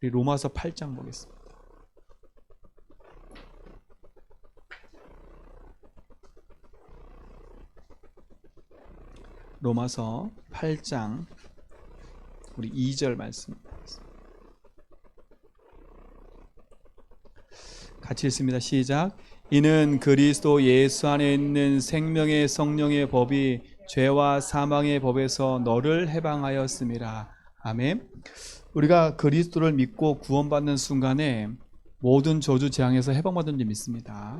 우리 로마서 8장 보겠습니다. 로마서 8장 우리 2절 말씀 같이 읽습니다. 시작. 이는 그리스도 예수 안에 있는 생명의 성령의 법이 죄와 사망의 법에서 너를 해방하였음이라. 아멘. 우리가 그리스도를 믿고 구원받는 순간에 모든 저주 재앙에서 해방받은 줄 믿습니다.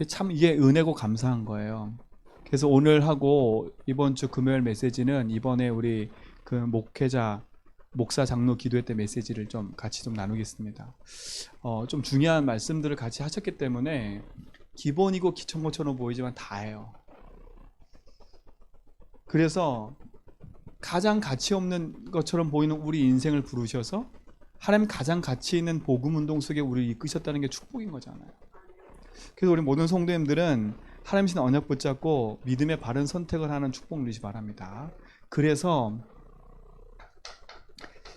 참 이게 은혜고 감사한 거예요. 그래서 오늘 하고 이번 주 금요일 메시지는 이번에 우리 그 목사 장로 기도회 때 메시지를 좀 같이 좀 나누겠습니다. 좀 중요한 말씀들을 같이 하셨기 때문에 기본이고 기초인 것처럼 보이지만 다예요. 그래서 가장 가치 없는 것처럼 보이는 우리 인생을 부르셔서 하나님 가장 가치 있는 복음 운동 속에 우리를 이끄셨다는 게 축복인 거잖아요. 그래서 우리 모든 성도님들은 하나님 신 언약 붙잡고 믿음의 바른 선택을 하는 축복 누리시 바랍니다. 그래서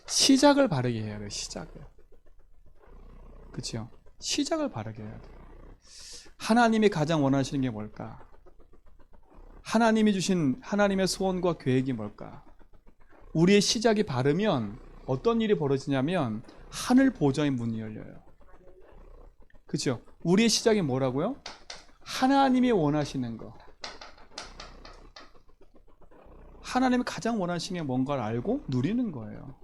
시작을 바르게 해야 돼요. 시작을. 그렇죠? 시작을 바르게 해야 돼요. 하나님이 가장 원하시는 게 뭘까? 하나님이 주신 하나님의 소원과 계획이 뭘까? 우리의 시작이 바르면 어떤 일이 벌어지냐면 하늘 보좌의 문이 열려요. 그렇죠? 우리의 시작이 뭐라고요? 하나님이 원하시는 거. 하나님이 가장 원하시는 게 뭔가를 알고 누리는 거예요.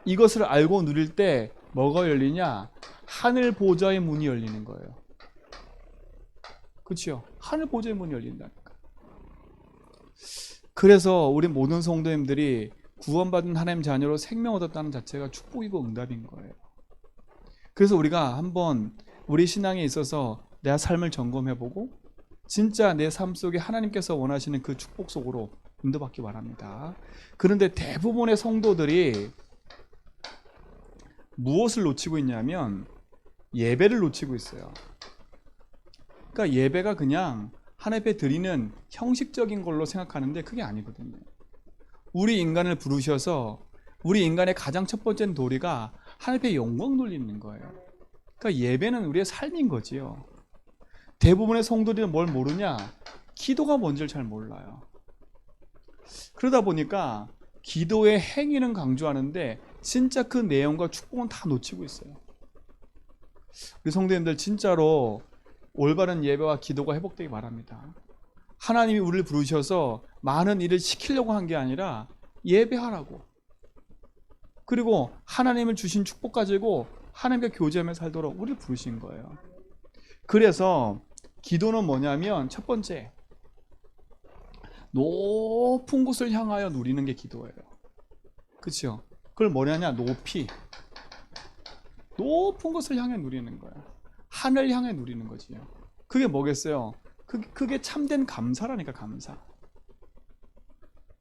이것을 알고 누릴 때 뭐가 열리냐? 하늘 보좌의 문이 열리는 거예요. 그렇죠? 하늘 보좌의 문이 열린다니까. 그래서 우리 모든 성도님들이 구원받은 하나님 자녀로 생명 얻었다는 자체가 축복이고 응답인 거예요. 그래서 우리가 한번 우리 신앙에 있어서 내 삶을 점검해보고 진짜 내 삶 속에 하나님께서 원하시는 그 축복 속으로 인도받기 바랍니다. 그런데 대부분의 성도들이 무엇을 놓치고 있냐면 예배를 놓치고 있어요. 그러니까 예배가 그냥 하나님 앞에 드리는 형식적인 걸로 생각하는데 그게 아니거든요. 우리 인간을 부르셔서 우리 인간의 가장 첫 번째 도리가 하나님 앞에 영광 돌리는 거예요. 그러니까 예배는 우리의 삶인 거지요. 대부분의 성도들은 뭘 모르냐? 기도가 뭔지를 잘 몰라요. 그러다 보니까 기도의 행위는 강조하는데 진짜 그 내용과 축복은 다 놓치고 있어요. 우리 성도님들 진짜로 올바른 예배와 기도가 회복되기 바랍니다. 하나님이 우리를 부르셔서 많은 일을 시키려고 한 게 아니라 예배하라고. 그리고 하나님을 주신 축복 가지고 하나님과 교제하며 살도록 우리를 부르신 거예요. 그래서 기도는 뭐냐면 첫 번째, 높은 곳을 향하여 누리는 게 기도예요. 그렇죠? 그걸 뭐냐냐? 높은 곳을 향해 누리는 거예요. 하늘 향해 누리는 거지요. 그게 뭐겠어요? 그게 참된 감사라니까. 감사.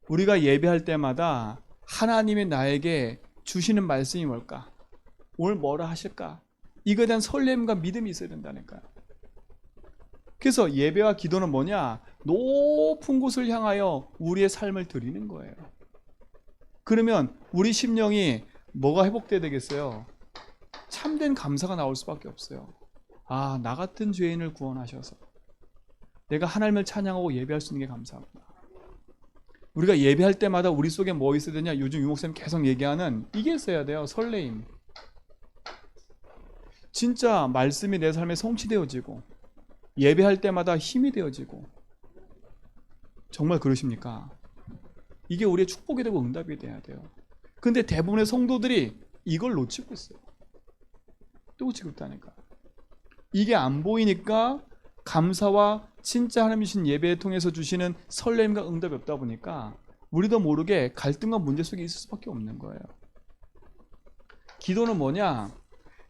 우리가 예배할 때마다 하나님이 나에게 주시는 말씀이 뭘까? 오늘 뭐라 하실까? 이거에 대한 설렘과 믿음이 있어야 된다니까요. 그래서 예배와 기도는 뭐냐? 높은 곳을 향하여 우리의 삶을 드리는 거예요. 그러면 우리 심령이 뭐가 회복돼야 되겠어요? 참된 감사가 나올 수밖에 없어요. 아, 나 같은 죄인을 구원하셔서 내가 하나님을 찬양하고 예배할 수 있는 게 감사합니다. 우리가 예배할 때마다 우리 속에 뭐 있어야 되냐? 요즘 유목사님 계속 얘기하는 이게 있어야 돼요. 설레임. 진짜 말씀이 내 삶에 성취되어지고 예배할 때마다 힘이 되어지고. 정말 그러십니까? 이게 우리의 축복이 되고 응답이 돼야 돼요. 근데 대부분의 성도들이 이걸 놓치고 있어요. 놓치고 있다니까. 이게 안 보이니까 감사와 진짜 하나님 주신 예배를 통해서 주시는 설렘과 응답이 없다 보니까 우리도 모르게 갈등과 문제 속에 있을 수밖에 없는 거예요. 기도는 뭐냐?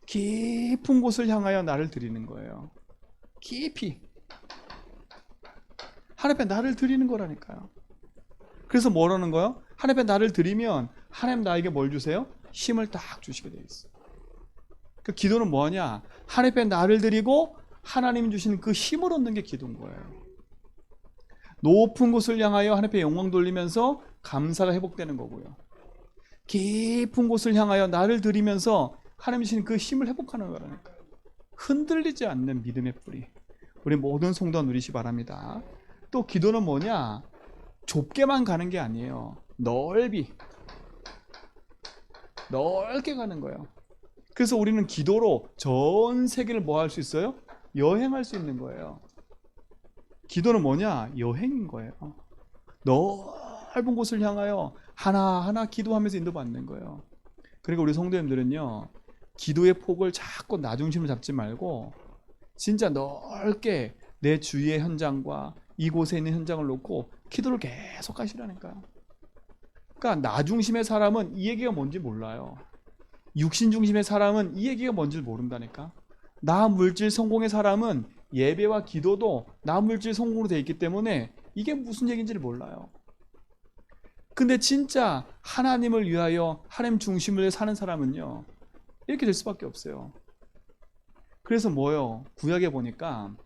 깊은 곳을 향하여 나를 드리는 거예요. 깊이. 하나님 앞에 나를 드리는 거라니까요. 그래서 뭐라는 거예요? 하나님 앞에 나를 드리면 하나님 나에게 뭘 주세요? 힘을 딱 주시게 되어 있어요. 그 기도는 뭐하냐? 하나님 앞에 나를 드리고 하나님 주신 그 힘을 얻는 게 기도인 거예요. 높은 곳을 향하여 하나님 앞에 영광 돌리면서 감사가 회복되는 거고요. 깊은 곳을 향하여 나를 들이면서 하나님 주신 그 힘을 회복하는 거라니까. 흔들리지 않는 믿음의 뿌리. 우리 모든 성도가 누리시 바랍니다. 또 기도는 뭐냐? 좁게만 가는 게 아니에요. 넓게 가는 거예요. 그래서 우리는 기도로 전 세계를 뭐 할 수 있어요? 여행할 수 있는 거예요. 기도는 뭐냐? 여행인 거예요. 넓은 곳을 향하여 하나하나 기도하면서 인도받는 거예요. 그러니까 우리 성도님들은요, 기도의 폭을 자꾸 나 중심으로 잡지 말고 진짜 넓게 내 주위의 현장과 이곳에 있는 현장을 놓고 기도를 계속 하시라니까요. 그러니까 나 중심의 사람은 이 얘기가 뭔지 몰라요. 육신 중심의 사람은 이 얘기가 뭔지 모른다니까. 나 물질 성공의 사람은 예배와 기도도 나 물질 성공으로 되어 있기 때문에 이게 무슨 얘기인지를 몰라요. 근데 진짜 하나님을 위하여 하나님 중심을 사는 사람은요, 이렇게 될 수밖에 없어요. 그래서 뭐요? 구약에 보니까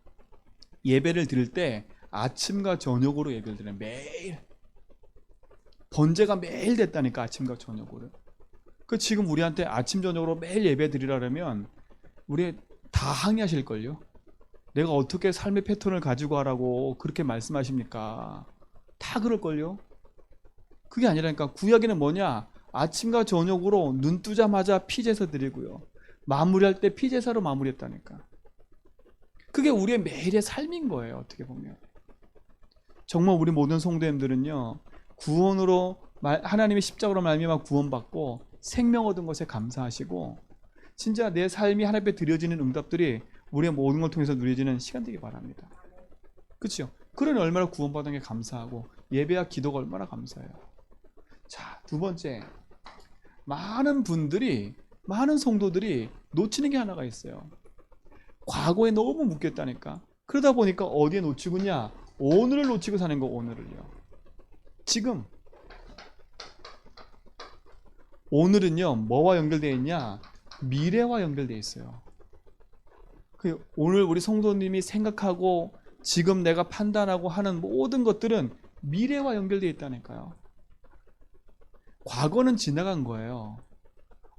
예배를 드릴 때 아침과 저녁으로 예배를 드려요. 매일. 번제가 매일 됐다니까, 아침과 저녁으로. 그 지금 우리한테 아침 저녁으로 매일 예배 드리라면 우리 다 항의하실걸요. 내가 어떻게 삶의 패턴을 가지고 하라고 그렇게 말씀하십니까? 다 그럴걸요. 그게 아니라니까. 구약에는 뭐냐? 아침과 저녁으로 눈 뜨자마자 피제사 드리고요, 마무리할 때 피제사로 마무리했다니까. 그게 우리의 매일의 삶인 거예요. 어떻게 보면 정말 우리 모든 성도님들은요, 구원으로 하나님의 십자가로 말미암아 구원받고 생명 얻은 것에 감사하시고 진짜 내 삶이 하나님 앞에 드려지는 응답들이 우리의 모든 걸 통해서 누려지는 시간 되기 바랍니다. 그렇죠? 그러니 얼마나 구원받은 게 감사하고 예배와 기도가 얼마나 감사해요. 자, 두 번째, 많은 성도들이 놓치는 게 하나가 있어요. 과거에 너무 묶였다니까. 그러다 보니까 어디에 놓치고 있냐? 오늘을 놓치고 사는 거. 오늘을요. 지금 오늘은요, 뭐와 연결되어 있냐? 미래와 연결되어 있어요. 오늘 우리 성도님이 생각하고 지금 내가 판단하고 하는 모든 것들은 미래와 연결되어 있다니까요. 과거는 지나간 거예요.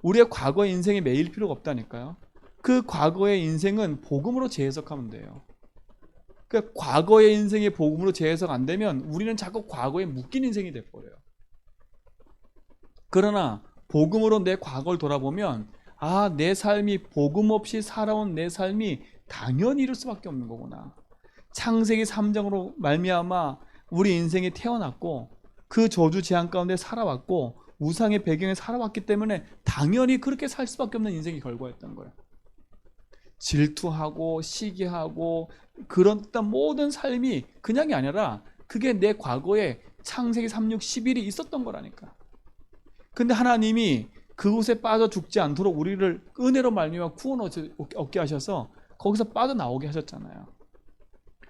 우리의 과거의 인생에 매일 필요가 없다니까요. 그 과거의 인생은 복음으로 재해석하면 돼요. 그러니까 과거의 인생이 복음으로 재해석 안 되면 우리는 자꾸 과거에 묶인 인생이 돼버려요. 그러나 복음으로 내 과거를 돌아보면, 아, 내 삶이 복음 없이 살아온 내 삶이 당연히 이럴 수밖에 없는 거구나. 창세기 3장으로 말미암아 우리 인생이 태어났고 그 저주 재앙 가운데 살아왔고 우상의 배경에 살아왔기 때문에 당연히 그렇게 살 수밖에 없는 인생이 결과였던 거예요. 질투하고 시기하고 그런 모든 삶이 그냥이 아니라 그게 내 과거에 창세기 3, 6, 11이 있었던 거라니까. 근데 하나님이 그곳에 빠져 죽지 않도록 우리를 은혜로 말미암아 구원 얻게 하셔서 거기서 빠져나오게 하셨잖아요.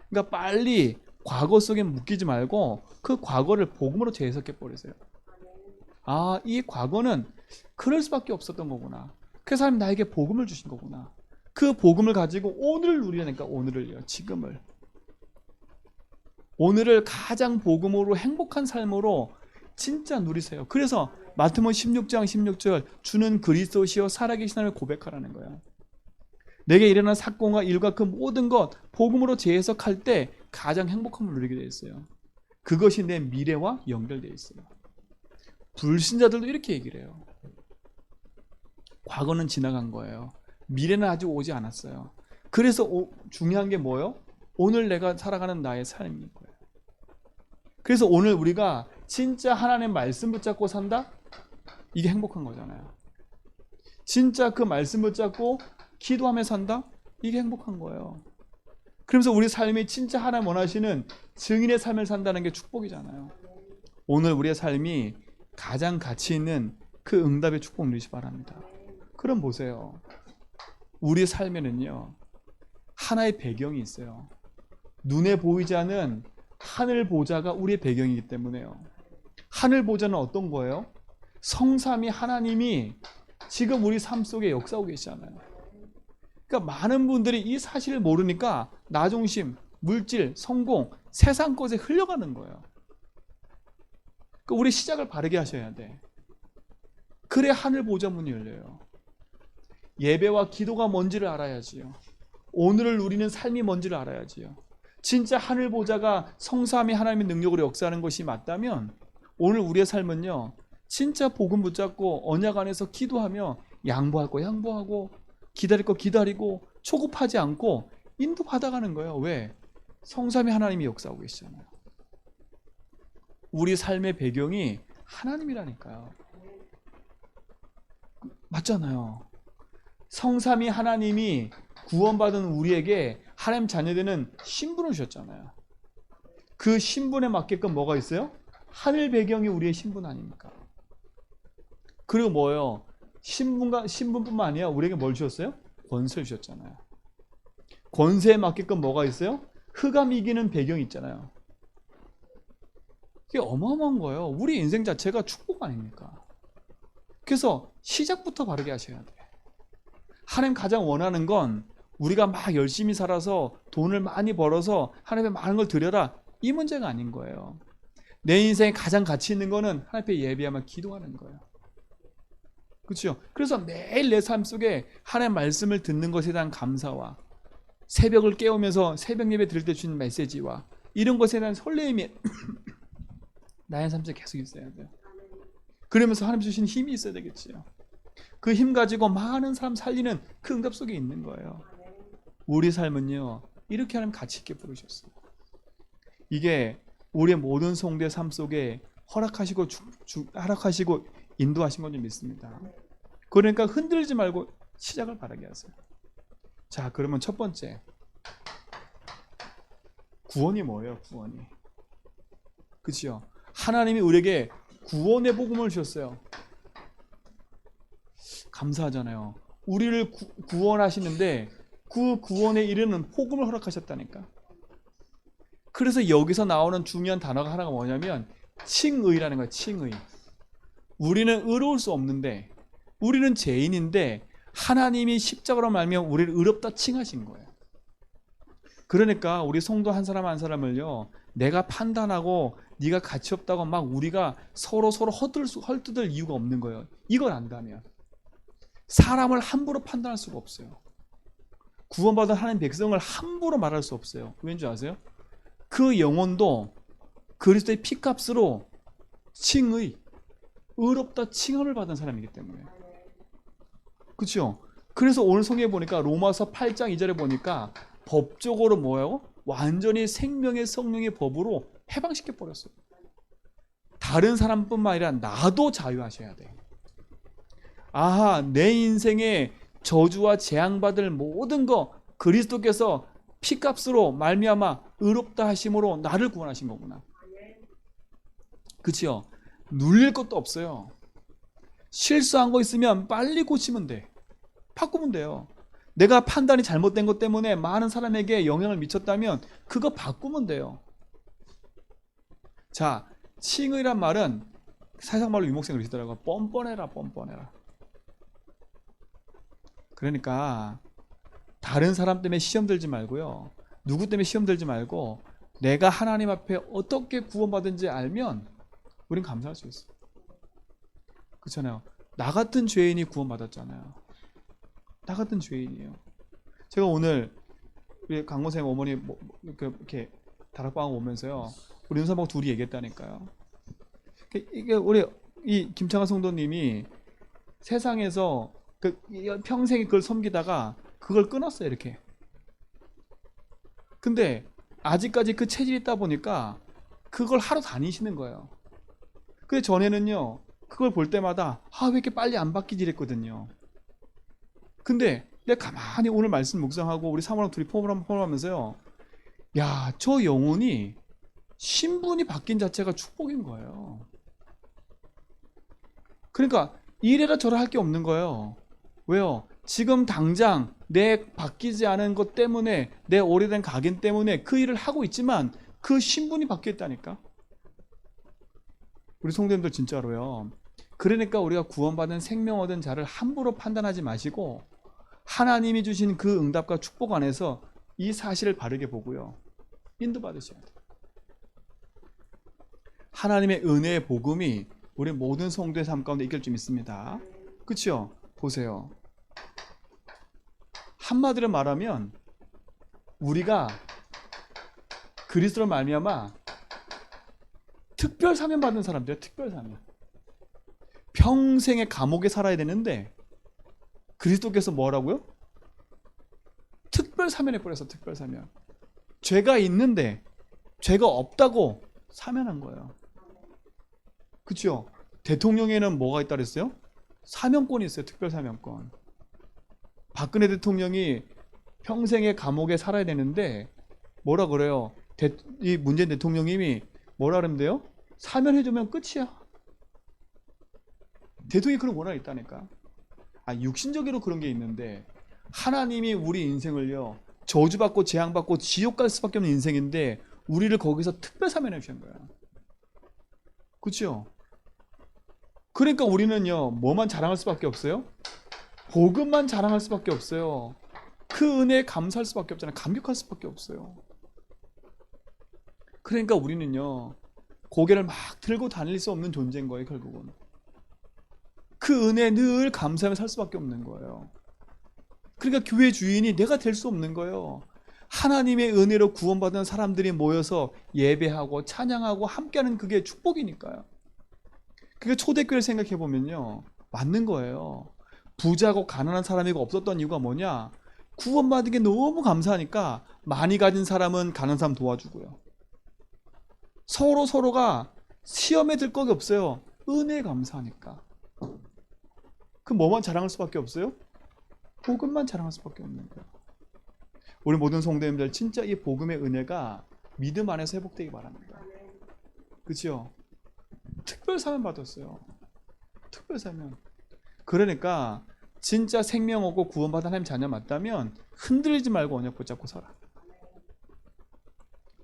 그러니까 빨리 과거 속에 묶이지 말고 그 과거를 복음으로 재해석해 버리세요. 아, 이 과거는 그럴 수밖에 없었던 거구나. 그래서 하나님 나에게 복음을 주신 거구나. 그 복음을 가지고 오늘을 누리려니까. 오늘을요, 지금을. 오늘을 가장 복음으로 행복한 삶으로 진짜 누리세요. 그래서 마태복음 16장 16절, 주는 그리스도시요 살아계신 하나님을 고백하라는 거예요. 내게 일어난 사건과 일과 그 모든 것 복음으로 재해석할 때 가장 행복함을 누리게 되어 있어요. 그것이 내 미래와 연결되어 있어요. 불신자들도 이렇게 얘기를 해요. 과거는 지나간 거예요. 미래는 아직 오지 않았어요. 그래서 중요한 게 뭐예요? 오늘 내가 살아가는 나의 삶인 거예요. 그래서 오늘 우리가 진짜 하나님의 말씀 붙잡고 산다? 이게 행복한 거잖아요. 진짜 그 말씀 붙잡고 기도하며 산다? 이게 행복한 거예요. 그러면서 우리 삶이 진짜 하나님 원하시는 증인의 삶을 산다는 게 축복이잖아요. 오늘 우리의 삶이 가장 가치 있는 그 응답의 축복 누리시 바랍니다. 그럼 보세요. 우리의 삶에는요, 하나의 배경이 있어요. 눈에 보이지 않는 하늘 보좌가 우리의 배경이기 때문에요. 하늘 보좌는 어떤 거예요? 성삼위 하나님이 지금 우리 삶 속에 역사하고 계시잖아요. 그러니까 많은 분들이 이 사실을 모르니까 나 중심, 물질, 성공, 세상 것에 흘려가는 거예요. 그러니까 우리 시작을 바르게 하셔야 돼. 그래 하늘 보좌 문이 열려요. 예배와 기도가 뭔지를 알아야지요. 오늘을 누리는 삶이 뭔지를 알아야지요. 진짜 하늘 보좌가 성삼위 하나님의 능력으로 역사하는 것이 맞다면 오늘 우리의 삶은요, 진짜 복음 붙잡고 언약 안에서 기도하며 양보할 거 양보하고 기다릴 거 기다리고 초급하지 않고 인도받아가는 거예요. 왜? 성삼위 하나님이 역사하고 계시잖아요. 우리 삶의 배경이 하나님이라니까요. 맞잖아요. 성삼위 하나님이 구원받은 우리에게 하나님 자녀되는 신분을 주셨잖아요. 그 신분에 맞게끔 뭐가 있어요? 하늘 배경이 우리의 신분 아닙니까? 그리고 뭐예요? 신분뿐만 아니라 우리에게 뭘 주셨어요? 권세를 주셨잖아요. 권세에 맞게끔 뭐가 있어요? 흑암 이기는 배경이 있잖아요. 이게 어마어마한 거예요. 우리 인생 자체가 축복 아닙니까? 그래서 시작부터 바르게 하셔야 돼. 하나님 가장 원하는 건 우리가 막 열심히 살아서 돈을 많이 벌어서 하나님의 많은 걸 드려라, 이 문제가 아닌 거예요. 내 인생에 가장 가치 있는 거는 하나님 앞에 예배하며 기도하는 거예요. 그렇죠? 그래서 매일 내 삶 속에 하나님의 말씀을 듣는 것에 대한 감사와 새벽을 깨우면서 새벽 예배 드릴 때 주는 메시지와 이런 것에 대한 설레임이 나의 삶 속에 계속 있어야 돼요. 그러면서 하나님 주신 힘이 있어야 되겠지요. 그 힘 가지고 많은 사람 살리는 그 응답 속에 있는 거예요. 우리 삶은요, 이렇게 하나님 가치 있게 부르셨어요. 이게 우리의 모든 성도의 삶 속에 허락하시고 인도하신 건 줄 믿습니다. 그러니까 흔들지 말고 시작을 바라게 하세요. 자, 그러면 첫 번째, 구원이 뭐예요? 구원이. 그렇죠? 하나님이 우리에게 구원의 복음을 주셨어요. 감사하잖아요. 우리를 구원하시는데 그 구원에 이르는 복음을 허락하셨다니까. 그래서 여기서 나오는 중요한 단어가 하나가 뭐냐면 칭의라는 거예요. 칭의. 우리는 의로울 수 없는데, 우리는 죄인인데 하나님이 십자가로 말미암아 우리를 의롭다 칭하신 거예요. 그러니까 우리 성도 한 사람 한 사람을요, 내가 판단하고 네가 가치 없다고 막 우리가 서로 헐뜯을 이유가 없는 거예요. 이걸 안다면 사람을 함부로 판단할 수가 없어요. 구원받은 하나님 백성을 함부로 말할 수 없어요. 왠지 아세요? 그 영혼도 그리스도의 피값으로 칭의, 의롭다 칭함을 받은 사람이기 때문에. 그렇죠? 그래서 오늘 성경에 보니까 로마서 8장 2절에 보니까 법적으로 뭐예요? 완전히 생명의 성령의 법으로 해방시켜 버렸어요. 다른 사람뿐만 아니라 나도 자유하셔야 돼. 아하, 내 인생에 저주와 재앙받을 모든 거 그리스도께서 피값으로 말미암아 의롭다 하심으로 나를 구원하신 거구나. 그치요? 눌릴 것도 없어요. 실수한 거 있으면 빨리 고치면 돼. 바꾸면 돼요. 내가 판단이 잘못된 것 때문에 많은 사람에게 영향을 미쳤다면 그거 바꾸면 돼요. 자, 칭의란 말은 사상말로 유목생으로 쓰더라고요. 뻔뻔해라, 뻔뻔해라. 그러니까 다른 사람 때문에 시험 들지 말고요, 누구 때문에 시험 들지 말고 내가 하나님 앞에 어떻게 구원받은지 알면 우린 감사할 수 있어요. 그렇잖아요. 나 같은 죄인이 구원받았잖아요. 나 같은 죄인이에요. 제가 오늘 우리 강건생 어머니 이렇게 다락방 오면서요, 우리 윤사방 둘이 얘기했다니까요. 이게 우리 이 김창환 성도님이 세상에서 평생에 그걸 섬기다가 그걸 끊었어요, 이렇게. 근데 아직까지 그 체질이 있다 보니까 그걸 하러 다니시는 거예요. 근데 전에는요, 그걸 볼 때마다 왜 이렇게 빨리 안 바뀌지 이랬거든요. 근데 내가 가만히 오늘 말씀 묵상하고 우리 사모랑 둘이 포럼하면서요, 야, 저 영혼이 신분이 바뀐 자체가 축복인 거예요. 그러니까 이래라 저래라 할 게 없는 거예요. 왜요? 지금 당장 내 바뀌지 않은 것 때문에, 내 오래된 각인 때문에 그 일을 하고 있지만 그 신분이 바뀌었다니까. 우리 성도님들 진짜로요. 그러니까 우리가 구원받은 생명 얻은 자를 함부로 판단하지 마시고 하나님이 주신 그 응답과 축복 안에서 이 사실을 바르게 보고요, 인도받으셔야 돼요. 하나님의 은혜의 복음이 우리 모든 성도의 삶 가운데 있길 좀 있습니다. 그렇죠? 보세요. 한마디로 말하면 우리가 그리스도로 말미암아 특별 사명 받은 사람들이야. 특별 사명. 평생의 감옥에 살아야 되는데 그리스도께서 뭐라고요? 특별 사면해 버려서 특별 사면. 죄가 있는데 죄가 없다고 사면한 거예요. 그렇죠? 대통령에는 뭐가 있다 그랬어요? 사면권이 있어요. 특별 사면권. 박근혜 대통령이 평생의 감옥에 살아야 되는데 뭐라 그래요? 이 문재인 대통령님이 뭐라 그러면 돼요? 사면해주면 끝이야. 대통령이 그런 권한이 있다니까. 육신적으로 그런 게 있는데 하나님이 우리 인생을요 저주받고 재앙받고 지옥 갈 수밖에 없는 인생인데 우리를 거기서 특별 사면해 주신 거야. 그렇죠? 그러니까 우리는요 뭐만 자랑할 수밖에 없어요? 복음만 자랑할 수밖에 없어요. 그 은혜에 감사할 수밖에 없잖아요. 감격할 수밖에 없어요. 그러니까 우리는요 고개를 막 들고 다닐 수 없는 존재인 거예요. 결국은 그 은혜에 늘 감사하며 살 수밖에 없는 거예요. 그러니까 교회 주인이 내가 될 수 없는 거예요. 하나님의 은혜로 구원받은 사람들이 모여서 예배하고 찬양하고 함께하는 그게 축복이니까요. 그게 초대교회를 생각해 보면요 맞는 거예요. 부자고 가난한 사람이고 없었던 이유가 뭐냐? 구원받은 게 너무 감사하니까 많이 가진 사람은 가난한 사람 도와주고요. 서로가 시험에 들 것이 없어요. 은혜에 감사하니까. 그 뭐만 자랑할 수밖에 없어요? 복음만 자랑할 수밖에 없는 거예요. 우리 모든 성도님들 진짜 이 복음의 은혜가 믿음 안에서 회복되기 바랍니다. 그렇죠? 특별 사면 받았어요. 특별 사면. 그러니까 진짜 생명 얻고 구원받은 하나님 자녀 맞다면 흔들리지 말고 언약 붙잡고 살아.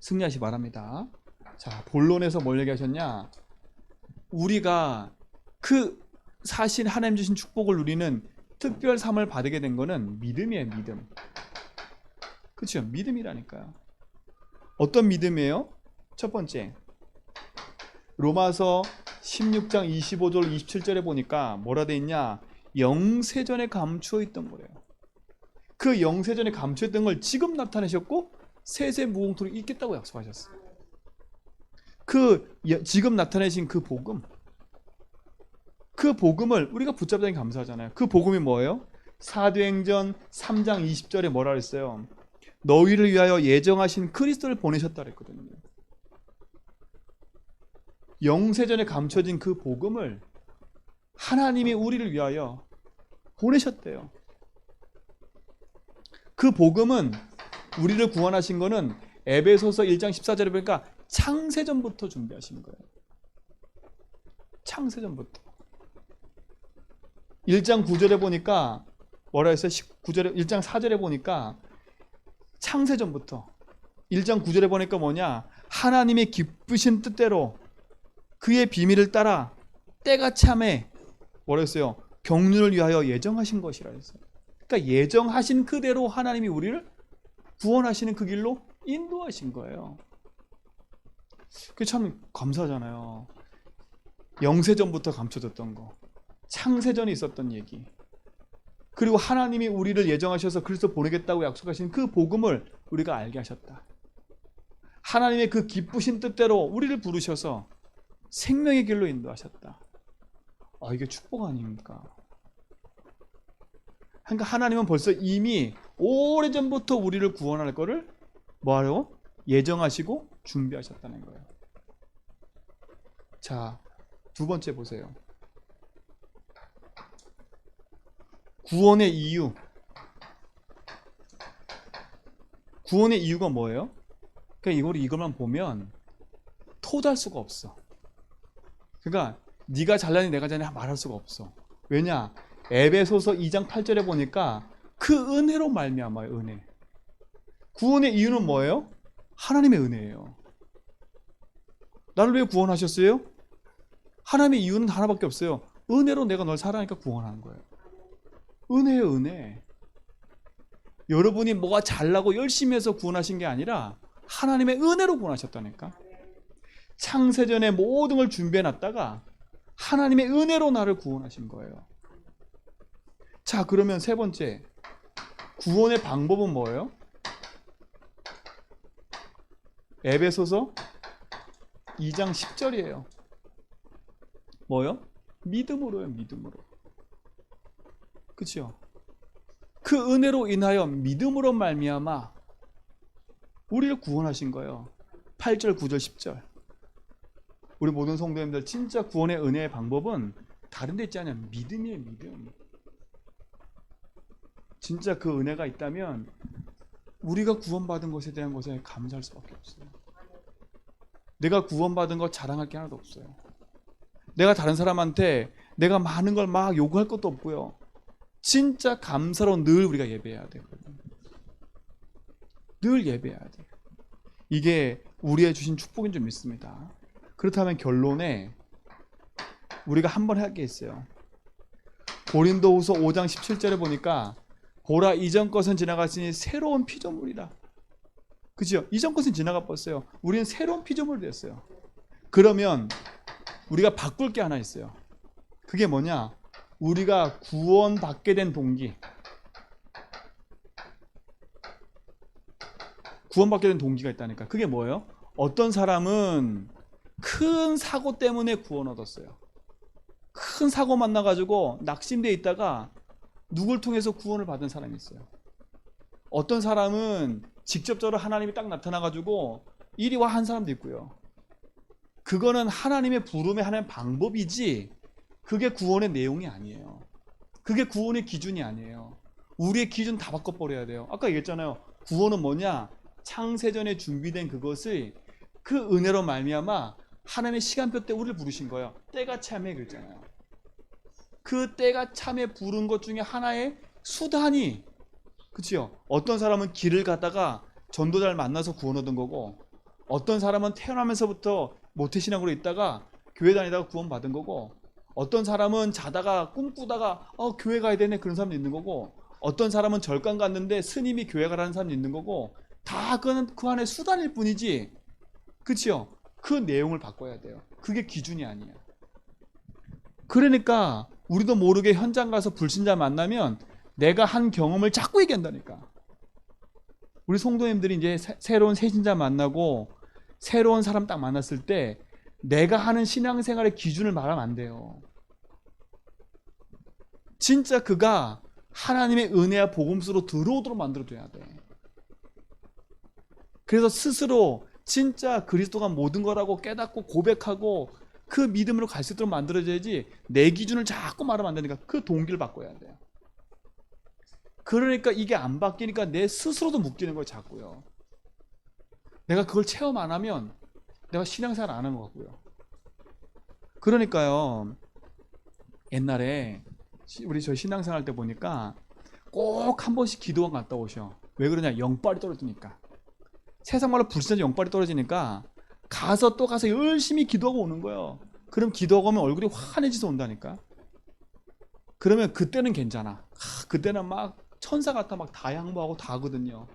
승리하시 바랍니다. 자, 본론에서 뭘 얘기하셨냐? 우리가 그 사실 하나님 주신 축복을 누리는 특별 삶을 받게 된 거는 믿음이에요. 믿음. 그렇죠? 믿음이라니까요. 어떤 믿음이에요? 첫 번째 로마서 16장 25절 27절에 보니까 뭐라 돼 있냐? 영세전에 감추어 있던 거래요. 그 영세전에 감추어 있던 걸 지금 나타내셨고 세세무궁토로 있겠다고 약속하셨어요. 그 지금 나타내신 그 복음, 그 복음을 우리가 붙잡다니 감사하잖아요. 그 복음이 뭐예요? 사도행전 3장 20절에 뭐라 그랬어요? 너희를 위하여 예정하신 그리스도를 보내셨다 그랬거든요. 영세전에 감춰진 그 복음을 하나님이 우리를 위하여 보내셨대요. 그 복음은 우리를 구원하신 거는 에베소서 1장 14절에 보니까 창세전부터 준비하신 거예요. 창세전부터. 1장 9절에 보니까 뭐라 했어요? 19절에 1장 4절에 보니까 창세전부터 1장 9절에 보니까 뭐냐? 하나님의 기쁘신 뜻대로 그의 비밀을 따라 때가 참에 뭐라 했어요? 경륜을 위하여 예정하신 것이라 했어요. 그러니까 예정하신 그대로 하나님이 우리를 구원하시는 그 길로 인도하신 거예요. 그게 참 감사하잖아요. 영세전부터 감춰졌던 거, 창세전에 있었던 얘기, 그리고 하나님이 우리를 예정하셔서 그리스도 보내겠다고 약속하신 그 복음을 우리가 알게 하셨다. 하나님의 그 기쁘신 뜻대로 우리를 부르셔서 생명의 길로 인도하셨다. 이게 축복 아닙니까? 그러니까 하나님은 벌써 이미 오래전부터 우리를 구원할 거를 뭐하려고? 예정하시고 준비하셨다는 거예요. 자, 두 번째 보세요. 구원의 이유. 구원의 이유가 뭐예요? 그러니까 이것만 보면 토달 수가 없어. 그러니까 네가 잘나니 내가 잘나니 말할 수가 없어. 왜냐? 에베소서 2장 8절에 보니까 그 은혜로 말미암아요. 은혜. 구원의 이유는 뭐예요? 하나님의 은혜예요. 나를 왜 구원하셨어요? 하나님의 이유는 하나밖에 없어요. 은혜로 내가 널 사랑하니까 구원하는 거예요. 은혜예요, 은혜. 여러분이 뭐가 잘나고 열심히 해서 구원하신 게 아니라 하나님의 은혜로 구원하셨다니까. 창세전에 모든 걸 준비해놨다가 하나님의 은혜로 나를 구원하신 거예요. 자, 그러면 세 번째, 구원의 방법은 뭐예요? 에베소서 2장 10절이에요. 뭐요? 믿음으로요, 믿음으로. 그렇죠? 그 은혜로 인하여 믿음으로 말미암아 우리를 구원하신 거예요. 8절, 9절, 10절. 우리 모든 성도님들, 진짜 구원의 은혜의 방법은 다른 데 있지 않아요. 믿음이에요, 믿음. 진짜 그 은혜가 있다면 우리가 구원받은 것에 대한 것에 감사할 수밖에 없어요. 내가 구원받은 거 자랑할 게 하나도 없어요. 내가 다른 사람한테 내가 많은 걸 막 요구할 것도 없고요. 진짜 감사로 늘 우리가 예배해야 되거든요. 늘 예배해야 돼요. 이게 우리의 주신 축복인 줄 믿습니다. 그렇다면 결론에 우리가 한번 할 게 있어요. 고린도후서 5장 17절에 보니까 보라, 이전 것은 지나갔으니 새로운 피조물이라. 그죠? 이전 것은 지나가 버렸어요. 우리는 새로운 피조물이 됐어요. 그러면 우리가 바꿀 게 하나 있어요. 그게 뭐냐? 우리가 구원받게 된 동기. 구원받게 된 동기가 있다니까. 그게 뭐예요? 어떤 사람은 큰 사고 때문에 구원 얻었어요. 큰 사고 만나가지고 낙심돼 있다가 누굴 통해서 구원을 받은 사람이 있어요. 어떤 사람은 직접적으로 하나님이 딱 나타나가지고 이리 와 한 사람도 있고요. 그거는 하나님의 부름의 하나의 방법이지 그게 구원의 내용이 아니에요. 그게 구원의 기준이 아니에요. 우리의 기준 다 바꿔버려야 돼요. 아까 얘기했잖아요. 구원은 뭐냐? 창세전에 준비된 그것을 그 은혜로 말미암아 하나님의 시간표 때 우리를 부르신 거예요. 때가 참에 그랬잖아요. 그 때가 참에 부른 것 중에 하나의 수단이, 그치요? 어떤 사람은 길을 가다가 전도자를 만나서 구원 얻은 거고, 어떤 사람은 태어나면서부터 모태신앙으로 있다가 교회 다니다가 구원 받은 거고, 어떤 사람은 자다가 꿈꾸다가 교회 가야 되네 그런 사람도 있는 거고, 어떤 사람은 절간 갔는데 스님이 교회 가라는 사람도 있는 거고, 다 그거는 그 안에 수단일 뿐이지, 그치요? 그 내용을 바꿔야 돼요. 그게 기준이 아니야. 그러니까 우리도 모르게 현장 가서 불신자 만나면 내가 한 경험을 자꾸 얘기한다니까. 우리 성도님들이 이제 새로운 새신자 만나고 새로운 사람 딱 만났을 때 내가 하는 신앙생활의 기준을 말하면 안 돼요. 진짜 그가 하나님의 은혜와 복음수로 들어오도록 만들어줘야 돼. 그래서 스스로 진짜 그리스도가 모든 거라고 깨닫고 고백하고 그 믿음으로 갈 수 있도록 만들어져야지 내 기준을 자꾸 말하면 안 되니까 그 동기를 바꿔야 돼요. 그러니까 이게 안 바뀌니까 내 스스로도 묶이는 거예요, 자꾸요. 내가 그걸 체험 안 하면 내가 신앙생활 안 하는 것 같고요. 그러니까요, 옛날에 저희 신앙생활 때 보니까 꼭 한 번씩 기도원 갔다 오셔. 왜 그러냐? 영빨이 떨어지니까. 세상 말로 불신자 영빨이 떨어지니까 가서 또 가서 열심히 기도하고 오는 거예요. 그럼 기도하고 오면 얼굴이 환해져서 온다니까. 그러면 그때는 괜찮아. 그때는 막 천사 같아 막 다 양보하고 다 하거든요.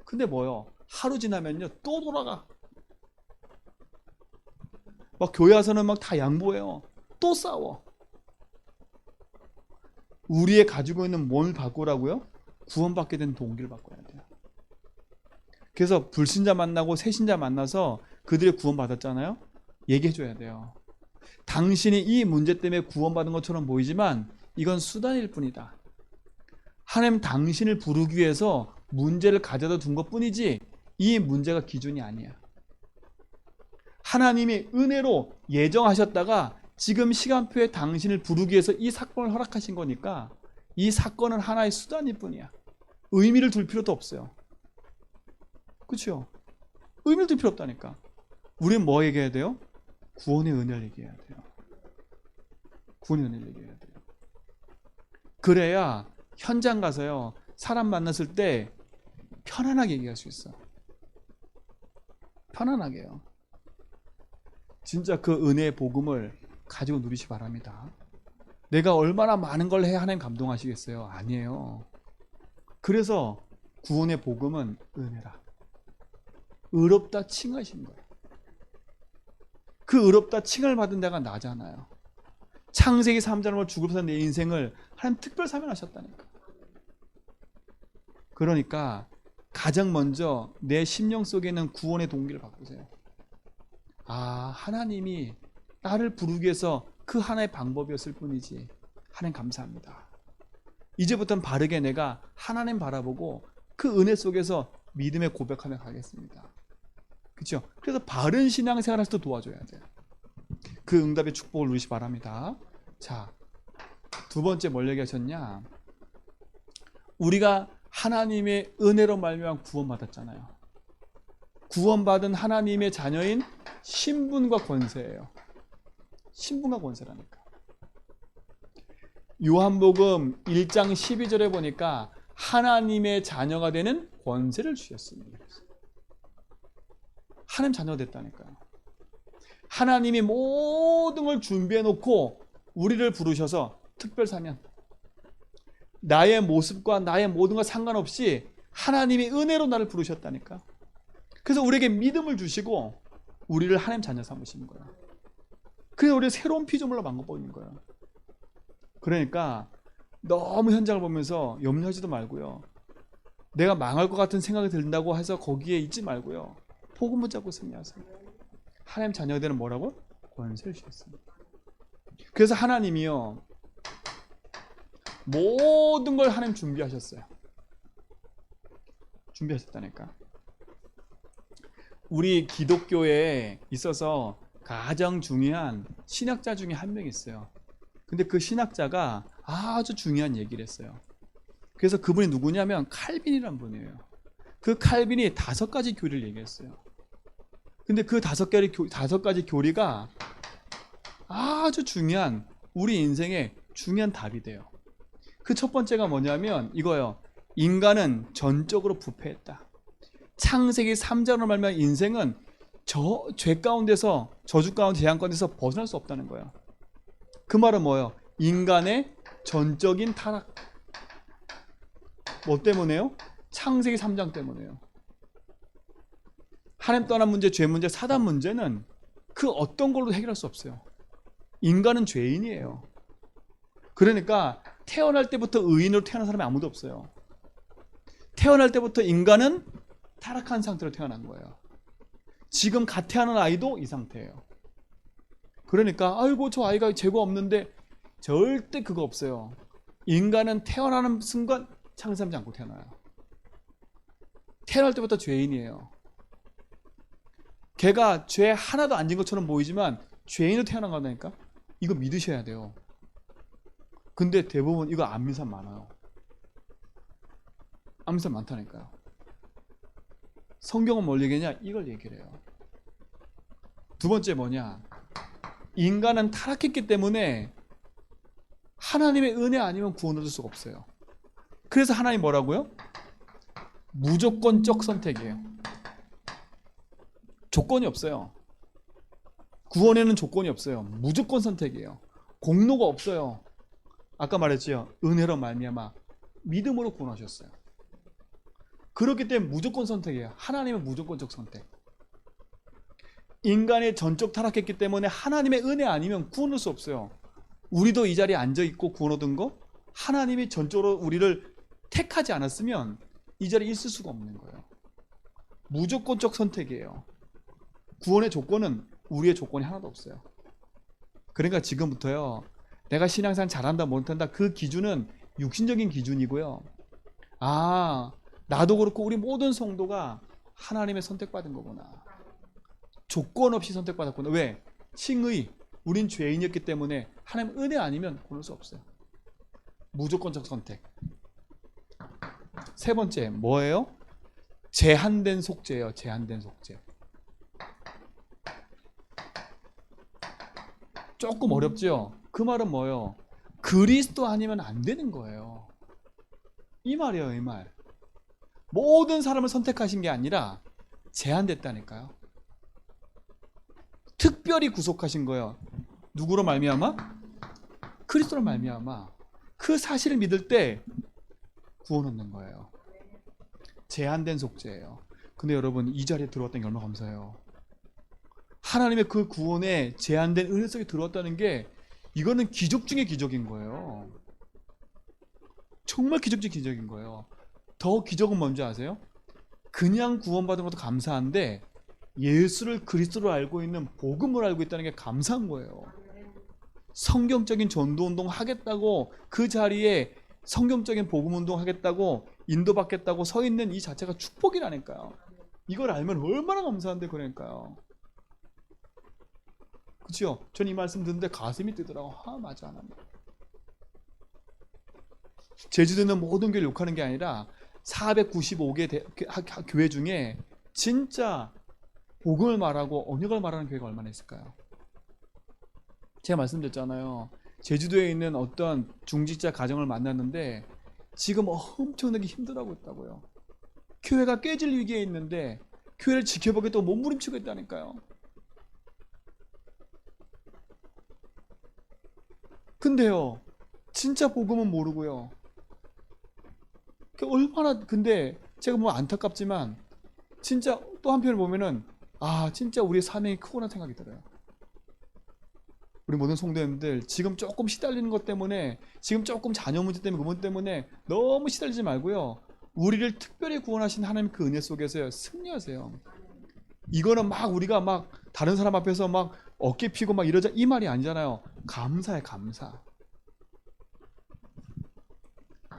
근데 뭐요? 하루 지나면요 또 돌아가. 막 교회 와서는 막 다 양보해요. 또 싸워. 우리의 가지고 있는 뭘 바꾸라고요? 구원받게 된 동기를 바꿔야 돼요. 그래서 불신자 만나고 새신자 만나서 그들의 구원받았잖아요. 얘기해줘야 돼요. 당신이 이 문제 때문에 구원받은 것처럼 보이지만 이건 수단일 뿐이다. 하나님 당신을 부르기 위해서 문제를 가져다 둔 것뿐이지 이 문제가 기준이 아니야. 하나님이 은혜로 예정하셨다가 지금 시간표에 당신을 부르기 위해서 이 사건을 허락하신 거니까 이 사건은 하나의 수단일 뿐이야. 의미를 둘 필요도 없어요. 그렇죠? 의미를 둘 필요 없다니까. 우리는 뭐 얘기해야 돼요? 구원의 은혜를 얘기해야 돼요. 구원의 은혜를 얘기해야 돼요. 그래야 현장 가서요 사람 만났을 때 편안하게 얘기할 수 있어. 편안하게요. 진짜 그 은혜의 복음을 가지고 누리시 바랍니다. 내가 얼마나 많은 걸 해야 하나님 감동하시겠어요? 아니에요. 그래서 구원의 복음은 은혜라. 의롭다 칭하신 거예요. 그 의롭다 칭을 받은 데가 나잖아요. 창세기 3장으로 죽을 산 내 인생을 하나님 특별 사면하셨다니까. 그러니까 가장 먼저 내 심령 속에 있는 구원의 동기를 바꾸세요. 아, 하나님이 나를 부르기 위해서 그 하나의 방법이었을 뿐이지. 하나님 감사합니다. 이제부터는 바르게 내가 하나님 바라보고 그 은혜 속에서 믿음의 고백하며 가겠습니다. 그렇죠? 그래서 바른 신앙생활 할 때 도와줘야 돼요. 그 응답의 축복을 누리시 바랍니다. 자, 두 번째 뭘 얘기하셨냐? 우리가 하나님의 은혜로 말미암아 구원받았잖아요. 구원받은 하나님의 자녀인 신분과 권세예요. 신분과 권세라니까. 요한복음 1장 12절에 보니까 하나님의 자녀가 되는 권세를 주셨습니다. 하나님 자녀가 됐다니까요. 하나님이 모든 걸 준비해 놓고 우리를 부르셔서 특별 사면, 나의 모습과 나의 모든 것 상관없이 하나님이 은혜로 나를 부르셨다니까. 그래서 우리에게 믿음을 주시고 우리를 하나님 자녀 삼으시는 거예요. 그래서 우리 새로운 피조물로 만들어버리는 거예요. 그러니까 너무 현장을 보면서 염려하지도 말고요. 내가 망할 것 같은 생각이 든다고 해서 거기에 있지 말고요. 복음 붙잡고 승리하세요. 하나님 자녀가 되는 뭐라고? 권세를 주셨습니다. 그래서 하나님이요, 모든 걸 하나님 준비하셨어요. 준비하셨다니까. 우리 기독교에 있어서 가장 중요한 신학자 중에 한 명 있어요. 근데 그 신학자가 아주 중요한 얘기를 했어요. 그래서 그분이 누구냐면 칼빈이라는 분이에요. 그 칼빈이 5가지 교리를 얘기했어요. 근데 그 5가지 교리가 아주 중요한, 우리 인생의 중요한 답이 돼요. 그 첫 번째가 뭐냐면 이거예요. 인간은 전적으로 부패했다. 창세기 3장으로 말하면 인생은 죄 가운데서, 저주 가운데, 재앙 가운데서 벗어날 수 없다는 거예요. 그 말은 뭐예요? 인간의 전적인 타락. 뭐 때문에요? 창세기 3장 때문에요. 하나님 떠난 문제, 죄 문제, 사단 문제는 그 어떤 걸로 해결할 수 없어요. 인간은 죄인이에요. 그러니까 태어날 때부터 의인으로 태어난 사람이 아무도 없어요. 태어날 때부터 인간은 타락한 상태로 태어난 거예요. 지금 갓 태어난 아이도 이 상태예요. 그러니까 아이고 저 아이가 죄가 없는데, 절대 그거 없어요. 인간은 태어나는 순간 창세하지 않고 태어나요. 태어날 때부터 죄인이에요. 걔가 죄 하나도 안 진 것처럼 보이지만 죄인으로 태어난 거다니까. 이거 믿으셔야 돼요. 근데 대부분 이거 안 믿는 사람 많아요. 안 믿는 사람 많다니까요. 성경은 뭘 얘기하냐? 이걸 얘기를 해요. 두 번째 뭐냐? 인간은 타락했기 때문에 하나님의 은혜 아니면 구원 얻을 수가 없어요. 그래서 하나님 뭐라고요? 무조건적 선택이에요. 조건이 없어요. 구원에는 조건이 없어요. 무조건 선택이에요. 공로가 없어요. 아까 말했죠. 은혜로 말미암아 믿음으로 구원하셨어요. 그렇기 때문에 무조건 선택이에요. 하나님의 무조건적 선택. 인간의 전적 타락했기 때문에 하나님의 은혜 아니면 구원할 수 없어요. 우리도 이 자리에 앉아있고 구원 얻은 거, 하나님이 전적으로 우리를 택하지 않았으면 이 자리에 있을 수가 없는 거예요. 무조건적 선택이에요. 구원의 조건은 우리의 조건이 하나도 없어요. 그러니까 지금부터요, 내가 신앙생활 잘한다 못한다 그 기준은 육신적인 기준이고요. 아, 나도 그렇고 우리 모든 성도가 하나님의 선택받은 거구나. 조건 없이 선택받았구나. 왜? 칭의, 우린 죄인이었기 때문에 하나님 은혜 아니면 고를 수 없어요. 무조건적 선택. 세 번째 뭐예요? 제한된 속죄예요. 제한된 속죄. 조금 어렵죠? 그 말은 뭐예요? 그리스도 아니면 안 되는 거예요. 이 말이에요, 이 말. 모든 사람을 선택하신 게 아니라 제한됐다니까요. 특별히 구속하신 거예요. 누구로 말미암아? 그리스도로 말미암아. 그 사실을 믿을 때 구원 얻는 거예요. 제한된 속죄예요. 근데 여러분, 이 자리에 들어왔다는 게 얼마나 감사해요. 하나님의 그 구원에 제한된 은혜 속에 들어왔다는 게 이거는 기적 중에 기적인 거예요. 정말 기적 중에 기적인 거예요. 더 기적은 뭔지 아세요? 그냥 구원받은 것도 감사한데 예수를 그리스도로 알고 있는 복음을 알고 있다는 게 감사한 거예요. 성경적인 전도운동 하겠다고 그 자리에 성경적인 복음운동 하겠다고 인도받겠다고 서 있는 이 자체가 축복이라니까요. 이걸 알면 얼마나 감사한데 그러니까요. 그치요? 전 이 말씀 듣는데 가슴이 뛰더라고. 맞아 하나님. 제주도는 모든 교회를 욕하는 게 아니라 495개 교회 중에 진짜 복음을 말하고 언역을 말하는 교회가 얼마나 있을까요? 제가 말씀드렸잖아요. 제주도에 있는 어떤 중직자 가정을 만났는데 지금 엄청나게 힘들어하고 있다고요. 교회가 깨질 위기에 있는데 교회를 지켜보겠다고 몸부림치고 있다니까요. 근데요, 진짜 복음은 모르고요. 얼마나, 근데 제가 뭐 안타깝지만 진짜 또 한편을 보면은 진짜 우리의 사명이 크구나 생각이 들어요. 우리 모든 성도님들 지금 조금 시달리는 것 때문에, 지금 조금 자녀 문제 때문에, 그분 때문에 너무 시달리지 말고요, 우리를 특별히 구원하신 하나님 그 은혜 속에서 승리하세요. 이거는 막 우리가 막 다른 사람 앞에서 막 어깨 피고 막 이러자 이 말이 아니잖아요. 감사해, 감사.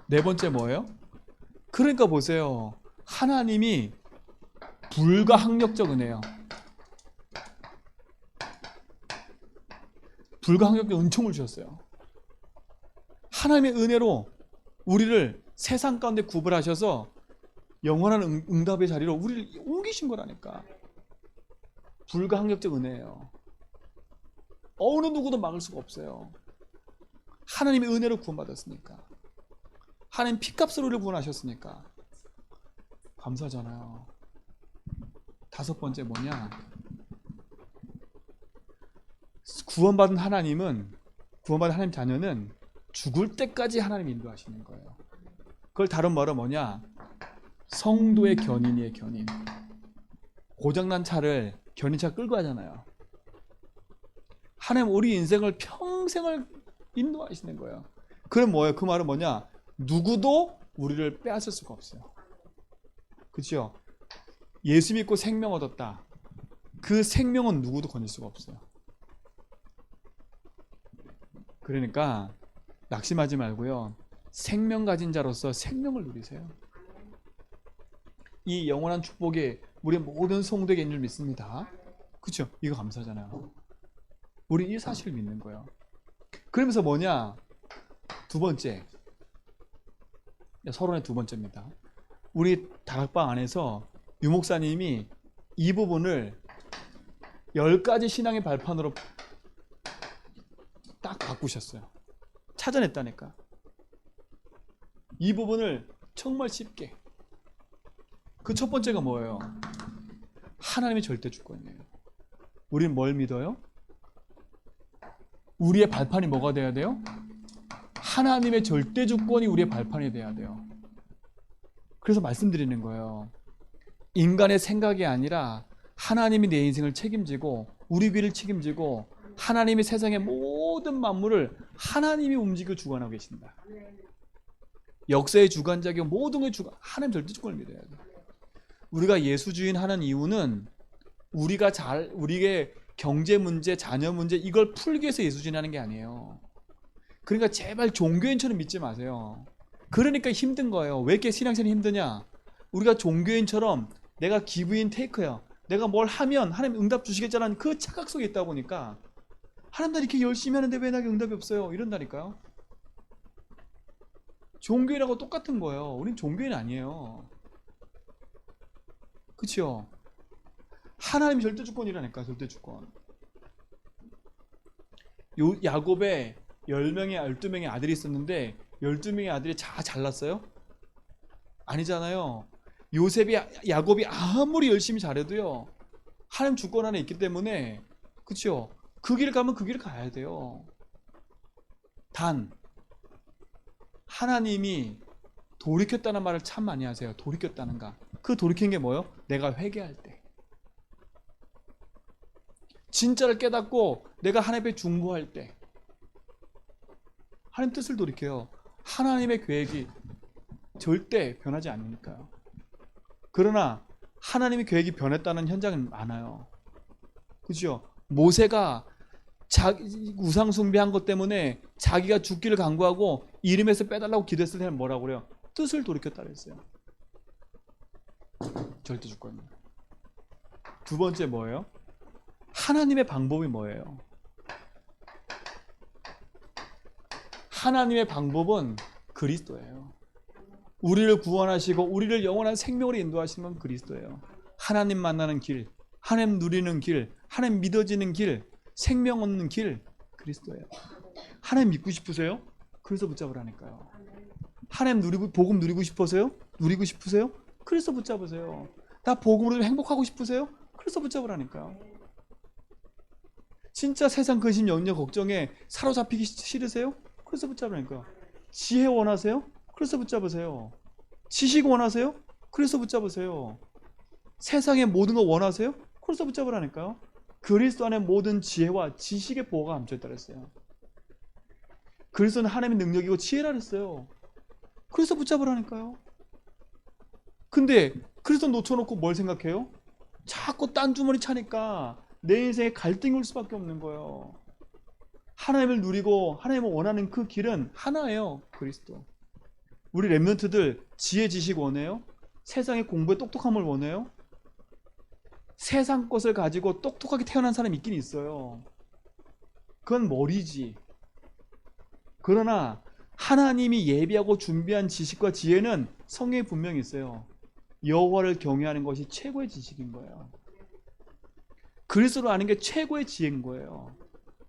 네 번째 뭐예요? 그러니까 보세요. 하나님이 불가항력적 은혜요. 불가항력적 은총을 주셨어요. 하나님의 은혜로 우리를 세상 가운데 구별하셔서 영원한 응답의 자리로 우리를 옮기신 거라니까. 불가항력적 은혜예요. 어느 누구도 막을 수가 없어요. 하나님의 은혜로 구원받았으니까. 하나님 피값으로 우리를 구원하셨으니까. 감사하잖아요. 다섯 번째 뭐냐? 구원받은 하나님 자녀는 죽을 때까지 하나님 인도하시는 거예요. 그걸 다른 말로 뭐냐? 성도의 견인이에요, 견인. 고장난 차를 견인차 끌고 가잖아요. 하나님 우리 인생을 평생을 인도하시는 거예요. 그럼 뭐예요? 그 말은 뭐냐? 누구도 우리를 빼앗을 수가 없어요. 그렇죠? 예수 믿고 생명 얻었다. 그 생명은 누구도 건질 수가 없어요. 그러니까 낙심하지 말고요, 생명 가진 자로서 생명을 누리세요. 이 영원한 축복이 우리 모든 성도에게 있는 줄 믿습니다. 그렇죠? 이거 감사하잖아요. 우리 이 사실을 믿는 거예요. 그러면서 뭐냐? 두 번째, 서론의 두 번째입니다. 우리 다락방 안에서 유 목사님이 이 부분을 10가지 신앙의 발판으로 딱 바꾸셨어요. 찾아냈다니까. 이 부분을 정말 쉽게. 그 첫 번째가 뭐예요? 하나님의 절대 주권이에요. 우리는 뭘 믿어요? 우리의 발판이 뭐가 돼야 돼요? 하나님의 절대 주권이 우리의 발판이 돼야 돼요. 그래서 말씀드리는 거예요. 인간의 생각이 아니라 하나님이 내 인생을 책임지고 우리 귀를 책임지고 하나님이 세상의 모든 만물을 하나님이 움직여 주관하고 계신다. 역사의 주관자이고 모든 의 주관, 하나님 절대 주권을 믿어야 돼. 우리가 예수주의인 하는 이유는 우리의 경제 문제, 자녀 문제 이걸 풀기 위해서 예수주의인 하는 게 아니에요. 그러니까 제발 종교인처럼 믿지 마세요. 그러니까 힘든 거예요. 왜 이렇게 신앙생활이 힘드냐? 우리가 종교인처럼 내가 기브인 테이크야. 내가 뭘 하면 하나님 응답 주시겠다는 그 착각 속에 있다 보니까 하나님 나 이렇게 열심히 하는데 왜 나에게 응답이 없어요? 이런다니까요. 종교인하고 똑같은 거예요. 우린 종교인 아니에요. 그치요? 하나님이 절대 주권이라니까. 절대 주권. 야곱의 10명의 12명의 아들이 있었는데 12명의 아들이 다 잘났어요? 아니잖아요. 야곱이 아무리 열심히 잘해도요, 하나님 주권 안에 있기 때문에, 그치요? 그 길을 가면 그 길을 가야 돼요. 단 하나님이 돌이켰다는 말을 참 많이 하세요. 돌이켰다는가? 그 돌이킨 게 뭐예요? 내가 회개할 때, 진짜를 깨닫고 내가 하나님 앞에 중보할 때, 하나님 뜻을 돌이켜요. 하나님의 계획이 절대 변하지 않으니까요. 그러나 하나님의 계획이 변했다는 현장은 많아요. 그죠? 모세가 우상 숭배한 것 때문에 자기가 죽기를 간구하고 이름에서 빼달라고 기도했을 때는 뭐라고 그래요? 뜻을 돌이켰다 그랬어요. 절대 주권입니다. 두 번째 뭐예요? 하나님의 방법이 뭐예요? 하나님의 방법은 그리스도예요. 우리를 구원하시고 우리를 영원한 생명으로 인도하시는 건 그리스도예요. 하나님 만나는 길, 하나님 누리는 길, 하나님 믿어지는 길, 생명 얻는 길, 그리스도예요. 하나님 믿고 싶으세요? 그래서 붙잡으라니까요. 하나님 복음 누리고 싶으세요? 누리고 싶으세요? 그래서 붙잡으세요. 나 복음으로 행복하고 싶으세요? 그래서 붙잡으라니까요. 진짜 세상 근심 염려 걱정에 사로잡히기 싫으세요? 그래서 붙잡으라니까요. 지혜 원하세요? 그래서 붙잡으세요. 지식 원하세요? 그래서 붙잡으세요. 세상의 모든 거 원하세요? 그래서 붙잡으라니까요. 그리스도 안에 모든 지혜와 지식의 보호가 감춰있다 그랬어요. 그리스도는 하나님의 능력이고 지혜라 그랬어요. 그래서 붙잡으라니까요. 근데 그리스도 놓쳐놓고 뭘 생각해요? 자꾸 딴 주머니 차니까 내 인생에 갈등이 올 수밖에 없는 거예요. 하나님을 누리고 하나님을 원하는 그 길은 하나예요. 그리스도. 우리 랩런트들 지혜 지식 원해요? 세상의 공부에 똑똑함을 원해요? 세상 것을 가지고 똑똑하게 태어난 사람이 있긴 있어요. 그건 머리지. 그러나 하나님이 예비하고 준비한 지식과 지혜는 성경에 분명히 있어요. 여호와를 경외하는 것이 최고의 지식인 거예요. 그리스도를 아는 게 최고의 지혜인 거예요.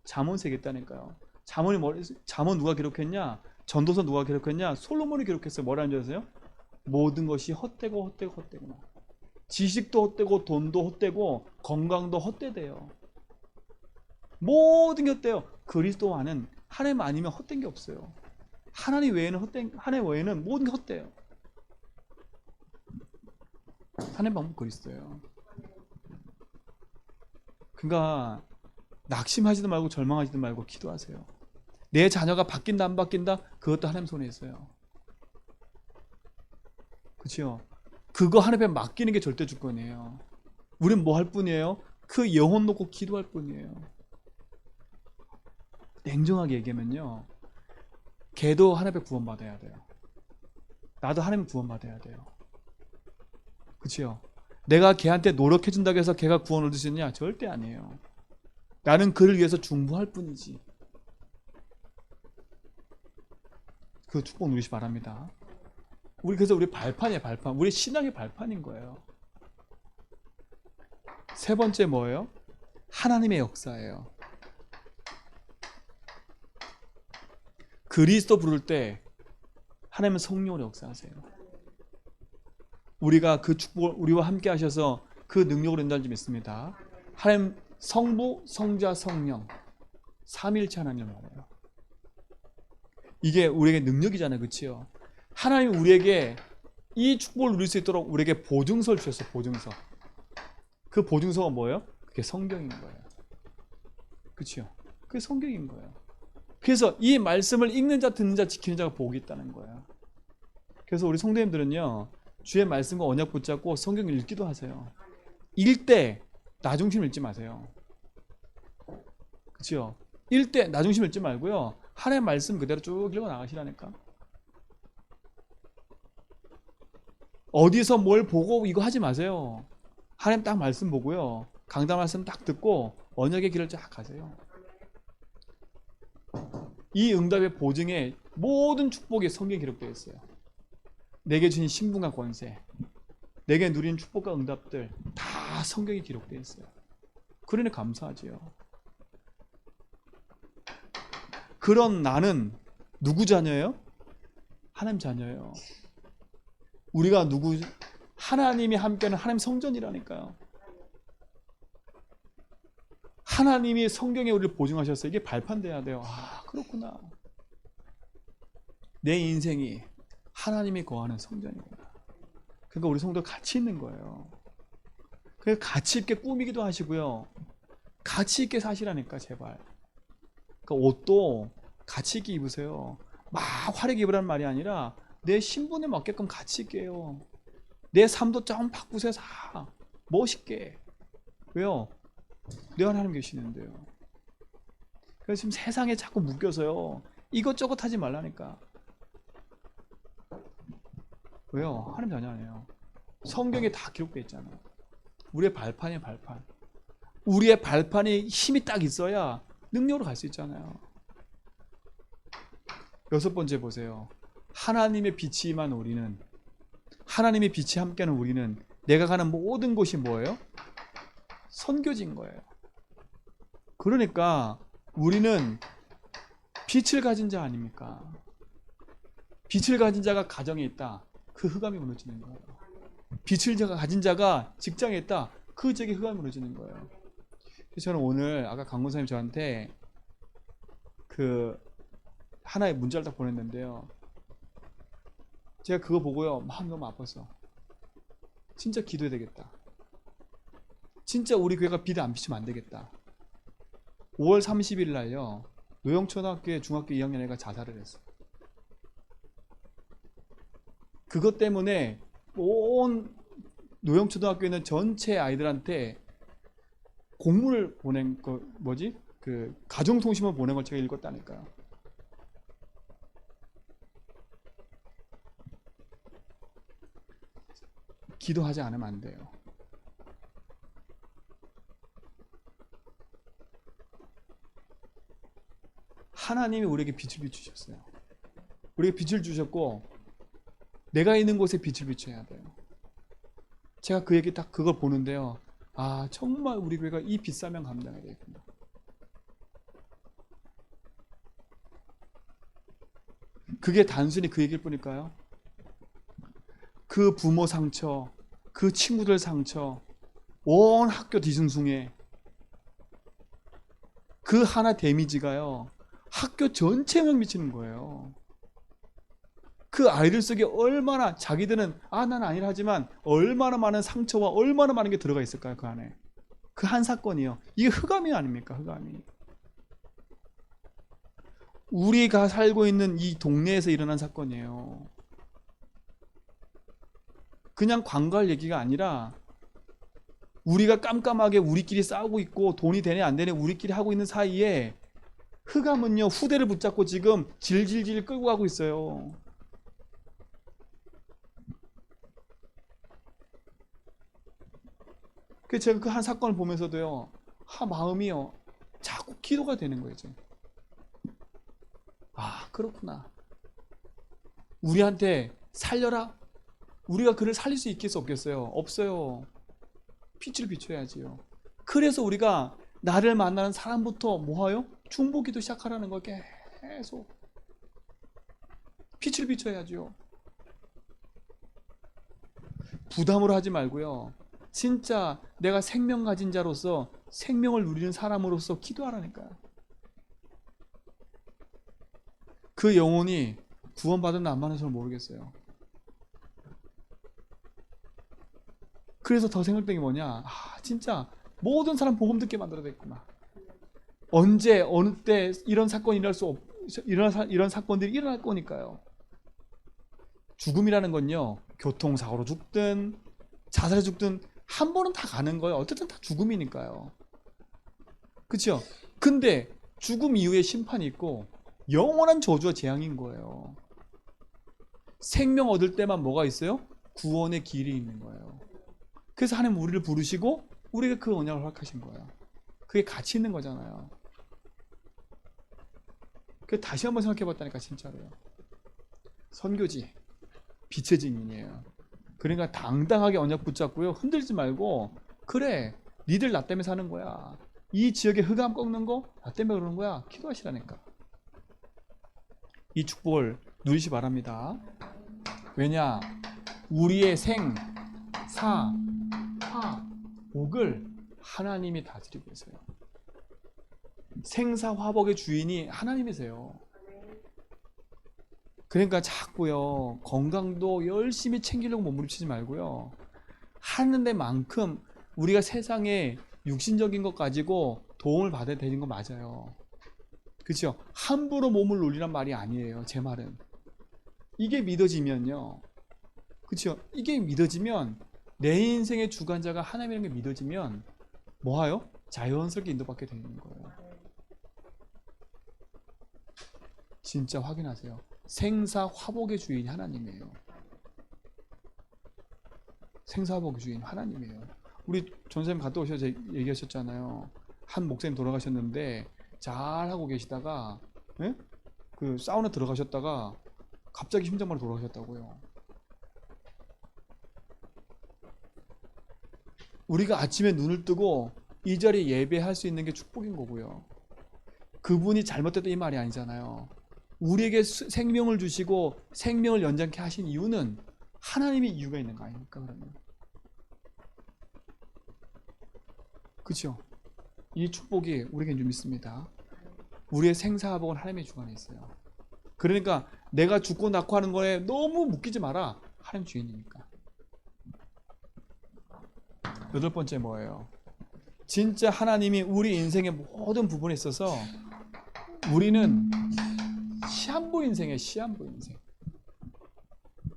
잠언책에 있다니까요. 잠언 누가 기록했냐? 전도서 누가 기록했냐? 솔로몬이 기록했어요. 뭐라는 줄 아세요? 모든 것이 헛되고 지식도 헛되고 돈도 헛되고 건강도 헛되대요. 모든 게 헛돼요. 그리스도 안은 하나님 아니면 헛된 게 없어요. 하나님 외에는 모든 게 헛돼요. 하나님 방법 그리스도예요. 그러니까 낙심하지도 말고 절망하지도 말고 기도하세요. 내 자녀가 바뀐다 안 바뀐다 그것도 하나님 손에 있어요. 그렇죠? 그거 하나님에 맡기는 게 절대 주권이에요. 우린 뭐 할 뿐이에요? 그 영혼 놓고 기도할 뿐이에요. 냉정하게 얘기하면요, 걔도 하나님의 구원받아야 돼요. 나도 하나님 구원받아야 돼요. 그렇죠? 내가 걔한테 노력해준다고 해서 걔가 구원을 얻을 수 있느냐? 절대 아니에요. 나는 그를 위해서 중보할 뿐이지. 그 축복 누리시 바랍니다. 그래서 우리 발판이에요, 발판. 우리 신앙의 발판인 거예요. 세 번째 뭐예요? 하나님의 역사예요. 그리스도 부를 때 하나님은 성령으로 역사하세요. 우리가 그 축복을 우리와 함께 하셔서 그 능력으로 인도할 줄 믿습니다. 하나님 성부, 성자, 성령 삼위일체 하나님을 말해요. 이게 우리에게 능력이잖아요. 그렇죠? 하나님이 우리에게 이 축복을 누릴 수 있도록 우리에게 보증서를 주셨어요. 보증서. 그 보증서가 뭐예요? 그게 성경인 거예요. 그렇죠? 그게 성경인 거예요. 그래서 이 말씀을 읽는 자, 듣는 자, 지키는 자가 복이 있다는 거예요. 그래서 우리 성도님들은요, 주의 말씀과 언약 붙잡고 성경 읽기도 하세요. 읽을 때 나 중심 읽지 마세요. 그렇죠? 읽을 때 나 중심 읽지 말고요, 하나님의 말씀 그대로 쭉 읽어 나가시라니까. 어디서 뭘 보고 이거 하지 마세요. 하나님 딱 말씀 보고요, 강단 말씀 딱 듣고 언약의 길을 쫙 가세요. 이 응답의 보증에 모든 축복이 성경에 기록되어 있어요. 내게 주신 신분과 권세, 내게 누린 축복과 응답들 다 성경에 기록되어 있어요. 그러니 감사하지요. 그런 나는 누구 자녀예요? 하나님 자녀예요. 우리가 하나님이 함께하는 하나님 성전이라니까요. 하나님이 성경에 우리를 보증하셨어요. 이게 발판돼야 돼요. 아, 그렇구나. 내 인생이 하나님이 거하는 성전이구나. 그러니까 우리 성도 가치 있는 거예요. 그래서 가치 있게 꾸미기도 하시고요, 가치 있게 사시라니까, 제발. 그러니까 옷도 가치 있게 입으세요. 막 화려하게 입으라는 말이 아니라 내 신분에 맞게끔 가치 있게 해요. 내 삶도 좀 바꾸세요. 다 멋있게. 왜요? 내 하나님 계시는데요. 그래서 지금 세상에 자꾸 묶여서요, 이것저것 하지 말라니까. 왜요? 하나님 자녀 아니에요. 성경에 다 기록되어 있잖아요. 우리의 발판이에요, 발판. 우리의 발판이 힘이 딱 있어야 능력으로 갈 수 있잖아요. 여섯 번째 보세요. 하나님의 빛이 임한 우리는, 하나님의 빛이 함께하는 우리는 내가 가는 모든 곳이 뭐예요? 선교지인 거예요. 그러니까 우리는 빛을 가진 자 아닙니까? 빛을 가진 자가 가정에 있다. 그 흑암이 무너지는 거예요. 빛을 가진 자가 직장에 있다. 그 지역에 흑암이 무너지는 거예요. 그래서 저는 오늘 아까 강권사님 저한테 그 하나의 문자를 딱 보냈는데요. 제가 그거 보고요, 마음 너무 아팠어. 진짜 기도해야 되겠다. 진짜 우리 교회가 빛 안 비추면 안 되겠다. 5월 30일 날요, 노영초등학교에 중학교 2학년 애가 자살을 했어. 그것 때문에 온 노영초등학교에 있는 전체 아이들한테 공문을 보낸 거, 뭐지? 그 가정통신문 보낸 걸 제가 읽었다니까요. 기도하지 않으면 안 돼요. 하나님이 우리에게 빛을 비추셨어요. 우리에게 빛을 주셨고 내가 있는 곳에 빛을 비춰야 돼요. 제가 그 얘기 딱 그걸 보는데요, 아 정말 우리 교회가 이 빛사명 감당해야 되겠구나. 그게 단순히 그 얘기일 뿐일까요? 그 부모 상처, 그 친구들 상처, 온 학교 뒤숭숭해, 그 하나 데미지가요 학교 전체에 미치는 거예요. 그 아이들 속에 얼마나, 자기들은 난 아니라 하지만 얼마나 많은 상처와 얼마나 많은 게 들어가 있을까요? 그 안에 그 한 사건이요. 이게 흑암이 아닙니까? 흑암이. 우리가 살고 있는 이 동네에서 일어난 사건이에요. 그냥 관과할 얘기가 아니라 우리가 깜깜하게 우리끼리 싸우고 있고 돈이 되네 안 되네 우리끼리 하고 있는 사이에 흑암은요 후대를 붙잡고 지금 질질질 끌고 가고 있어요. 그래서 제가 그 한 사건을 보면서도요, 마음이요 자꾸 기도가 되는 거예요. 이제. 아 그렇구나. 우리한테 살려라. 우리가 그를 살릴 수 있겠어 없겠어요? 없어요. 빛을 비춰야지요. 그래서 우리가 나를 만나는 사람부터 뭐하요? 중보기도 시작하라는 걸 계속 빛을 비춰야지요. 부담으로 하지 말고요, 진짜 내가 생명 가진 자로서 생명을 누리는 사람으로서 기도하라니까요. 그 영혼이 구원받은 안 받는 저는 모르겠어요. 그래서 더 생각된 게 뭐냐, 진짜 모든 사람 복음 듣게 만들어야 되겠구나. 언제 어느 때 이런 사건이 이런 사건들이 일어날 거니까요. 죽음이라는 건요, 교통사고로 죽든 자살해 죽든 한 번은 다 가는 거예요. 어쨌든 다 죽음이니까요. 그렇죠? 근데 죽음 이후에 심판이 있고 영원한 저주와 재앙인 거예요. 생명 얻을 때만 뭐가 있어요? 구원의 길이 있는 거예요. 그래서 하나님 우리를 부르시고 우리가 그 언약을 허락하신 거예요. 그게 가치 있는 거잖아요. 그래서 다시 한번 생각해 봤다니까, 진짜로요. 선교지, 빛의 증인이에요. 그러니까 당당하게 언약 붙잡고요, 흔들지 말고, 그래 니들 나 때문에 사는 거야, 이 지역에 흑암 꺾는 거 나 때문에 그러는 거야, 기도하시라니까. 이 축복을 누리시 바랍니다. 왜냐, 우리의 생, 사, 화, 복을 하나님이 다스리고 계세요. 생사화복의 주인이 하나님이세요. 그러니까 자꾸요 건강도 열심히 챙기려고 몸부림치지 말고요, 하는 데만큼 우리가 세상에 육신적인 것 가지고 도움을 받아야 되는 거 맞아요. 그렇죠? 함부로 몸을 놀리란 말이 아니에요. 제 말은. 이게 믿어지면요. 그렇죠? 이게 믿어지면 내 인생의 주관자가 하나님이라는 게 믿어지면 뭐하요? 자연스럽게 인도받게 되는 거예요. 진짜 확인하세요. 생사 화복의 주인이 하나님이에요. 생사 화복의 주인 하나님이에요. 우리 전선생님 갔다 오셔서 얘기하셨잖아요. 한 목사님 돌아가셨는데 잘하고 계시다가 예? 그 사우나 들어가셨다가 갑자기 심장마비 돌아가셨다고요. 우리가 아침에 눈을 뜨고 이 자리에 예배할 수 있는 게 축복인 거고요. 그분이 잘못됐다 이 말이 아니잖아요. 우리에게 생명을 주시고 생명을 연장케 하신 이유는 하나님의 이유가 있는 거 아닙니까? 그러면 그렇죠? 이 축복이 우리에게 좀 있습니다. 우리의 생사화복은 하나님의 주관에 있어요. 그러니까 내가 죽고 낳고 하는 거에 너무 묶이지 마라. 하나님 주인이니까. 여덟 번째 뭐예요? 진짜 하나님이 우리 인생의 모든 부분에 있어서 우리는 시한부 인생이에요. 시한부 인생.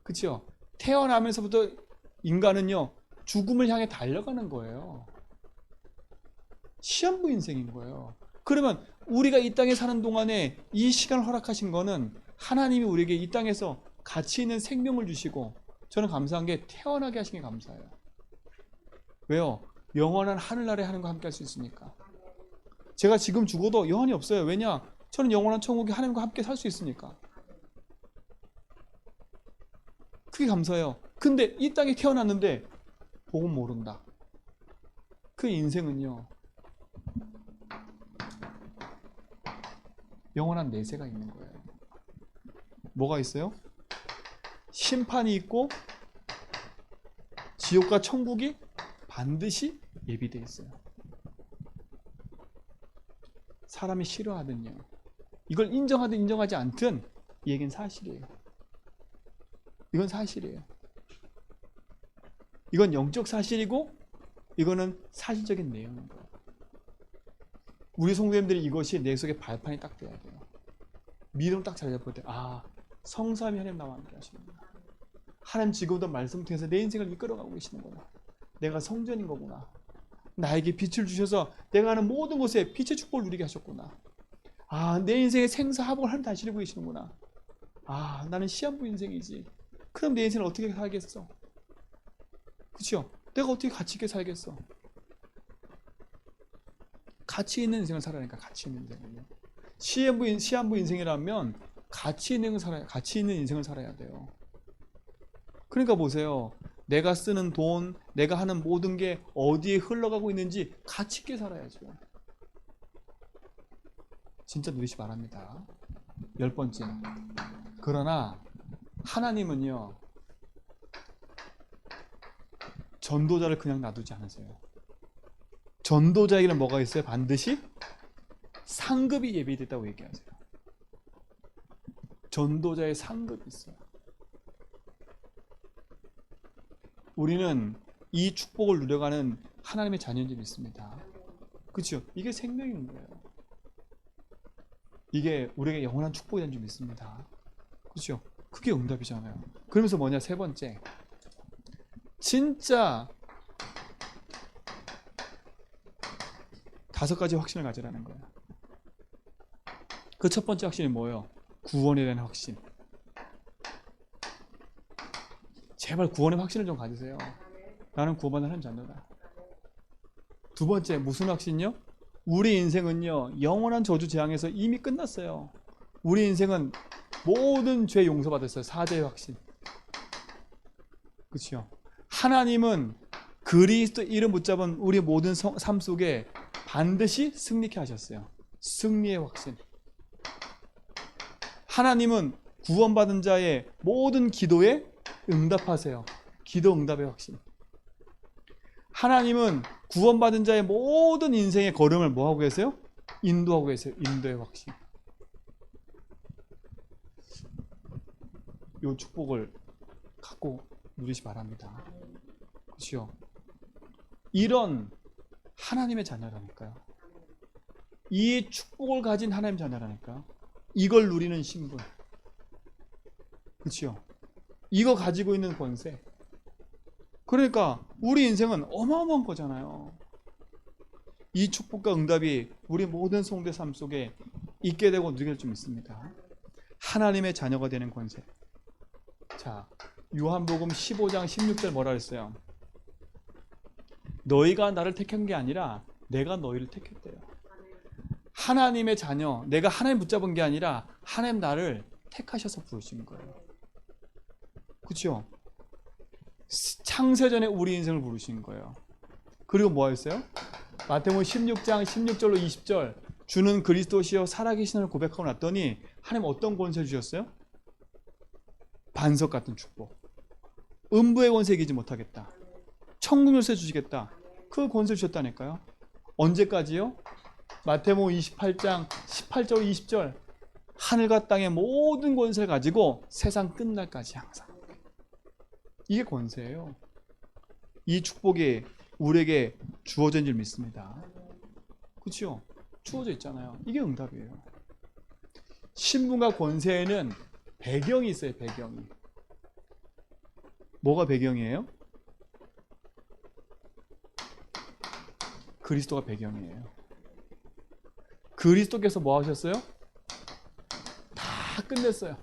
그렇죠? 태어나면서부터 인간은요 죽음을 향해 달려가는 거예요. 시한부 인생인 거예요. 그러면 우리가 이 땅에 사는 동안에 이 시간을 허락하신 거는 하나님이 우리에게 이 땅에서 가치 있는 생명을 주시고 저는 감사한 게 태어나게 하신 게 감사해요. 왜요? 영원한 하늘나라에 하나님과 함께 할 수 있으니까. 제가 지금 죽어도 여한이 없어요. 왜냐? 저는 영원한 천국에 하나님과 함께 살 수 있으니까. 그게 감사해요. 근데 이 땅에 태어났는데 복은 모른다. 그 인생은요 영원한 내세가 있는 거예요. 뭐가 있어요? 심판이 있고 지옥과 천국이 반드시 예비되어 있어요. 사람이 싫어하든요 이걸 인정하든 인정하지 않든 이 얘기는 사실이에요. 이건 사실이에요. 이건 영적 사실이고 이거는 사실적인 내용인 거예요. 우리 성도님들이 이것이 내 속에 발판이 딱 돼야 돼요. 믿음 딱 잘 잡을 때 성삼위 하나님 나와 함께 하시는구나. 하나님 지금도 말씀 통해서 내 인생을 이끌어가고 계시는구나. 내가 성전인 거구나. 나에게 빛을 주셔서 내가 하는 모든 것에 빛의 축복을 누리게 하셨구나. 내 인생의 생사화복을 하나님 다스리고 계시는구나. 나는 시한부 인생이지. 그럼 내 인생을 어떻게 살겠어? 그렇죠? 내가 어떻게 가치 있게 살겠어? 가치 있는 인생을 살아야니까. 가치 있는 인생을요. 시한부 인생이라면 가치 있는 인생을 살아야 돼요. 그러니까 보세요. 내가 쓰는 돈, 내가 하는 모든 게 어디에 흘러가고 있는지 가치 있게 살아야죠. 진짜 누리시 바랍니다. 10번째. 그러나 하나님은요 전도자를 그냥 놔두지 않으세요. 전도자에게는 뭐가 있어요? 반드시 상급이 예비됐다고 얘기하세요. 전도자의 상급이 있어요. 우리는 이 축복을 누려가는 하나님의 자녀인 줄 믿습니다. 그렇죠? 이게 생명인 거예요. 이게 우리에게 영원한 축복이 된 줄 믿습니다. 그렇죠? 그게 응답이잖아요. 그러면서 뭐냐? 세 번째. 진짜 5가지 확신을 가지라는 거예요. 그 첫 번째 확신이 뭐예요? 구원에 대한 확신. 제발 구원의 확신을 좀 가지세요. 나는 구원받는 하나님 자녀다. 두 번째 무슨 확신이요? 우리 인생은요 영원한 저주 재앙에서 이미 끝났어요. 우리 인생은 모든 죄 용서받았어요. 4대의 확신. 그렇죠? 하나님은 그리스도 이름 붙잡은 우리 모든 삶 속에 반드시 승리케 하셨어요. 승리의 확신. 하나님은 구원받은 자의 모든 기도에 응답하세요. 기도 응답의 확신. 하나님은 구원받은 자의 모든 인생의 걸음을 뭐하고 계세요? 인도하고 계세요. 인도의 확신. 이 축복을 갖고 누리시 바랍니다. 그렇죠? 이런 하나님의 자녀라니까요. 이 축복을 가진 하나님 자녀라니까. 이걸 누리는 신분. 그렇죠? 이거 가지고 있는 권세. 그러니까 우리 인생은 어마어마한 거잖아요. 이 축복과 응답이 우리 모든 성도의 삶 속에 있게 되고 누릴 줄 믿습니다. 하나님의 자녀가 되는 권세. 자, 요한복음 15장 16절 뭐라 그랬어요? 너희가 나를 택한 게 아니라 내가 너희를 택했대요. 하나님의 자녀, 내가 하나님 붙잡은 게 아니라 하나님 나를 택하셔서 부르신 거예요. 그렇죠? 창세전에 우리 인생을 부르신 거예요. 그리고 뭐 했어요? 마태복음 16장 16절로 20절 주는 그리스도시여 살아계신을 고백하고 났더니 하나님 어떤 권세 주셨어요? 반석 같은 축복. 음부의 권세 이기지 못하겠다. 천국 열쇠 주시겠다. 그 권세 주셨다니까요. 언제까지요? 마태복음 28장 18절 20절 하늘과 땅의 모든 권세를 가지고 세상 끝날까지 항상. 이게 권세예요. 이 축복이 우리에게 주어진 줄 믿습니다. 그렇죠? 주어져 있잖아요. 이게 응답이에요. 신분과 권세에는 배경이 있어요. 배경이. 뭐가 배경이에요? 그리스도가 배경이에요. 그리스도께서 뭐 하셨어요? 다 끝냈어요.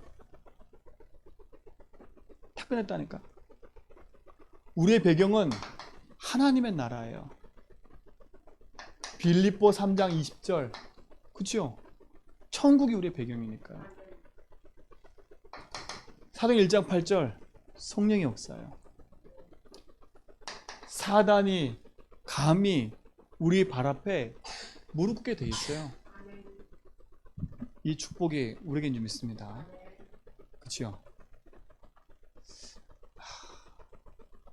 다 끝냈다니까. 우리의 배경은 하나님의 나라예요. 빌립보 3장 20절. 그렇죠? 천국이 우리의 배경이니까요. 사도행 1장 8절. 성령의 역사예요. 사단이 감히 우리 발 앞에 무릎 꿇게 돼 있어요. 이 축복이 우리에겐 좀 있습니다. 그렇죠?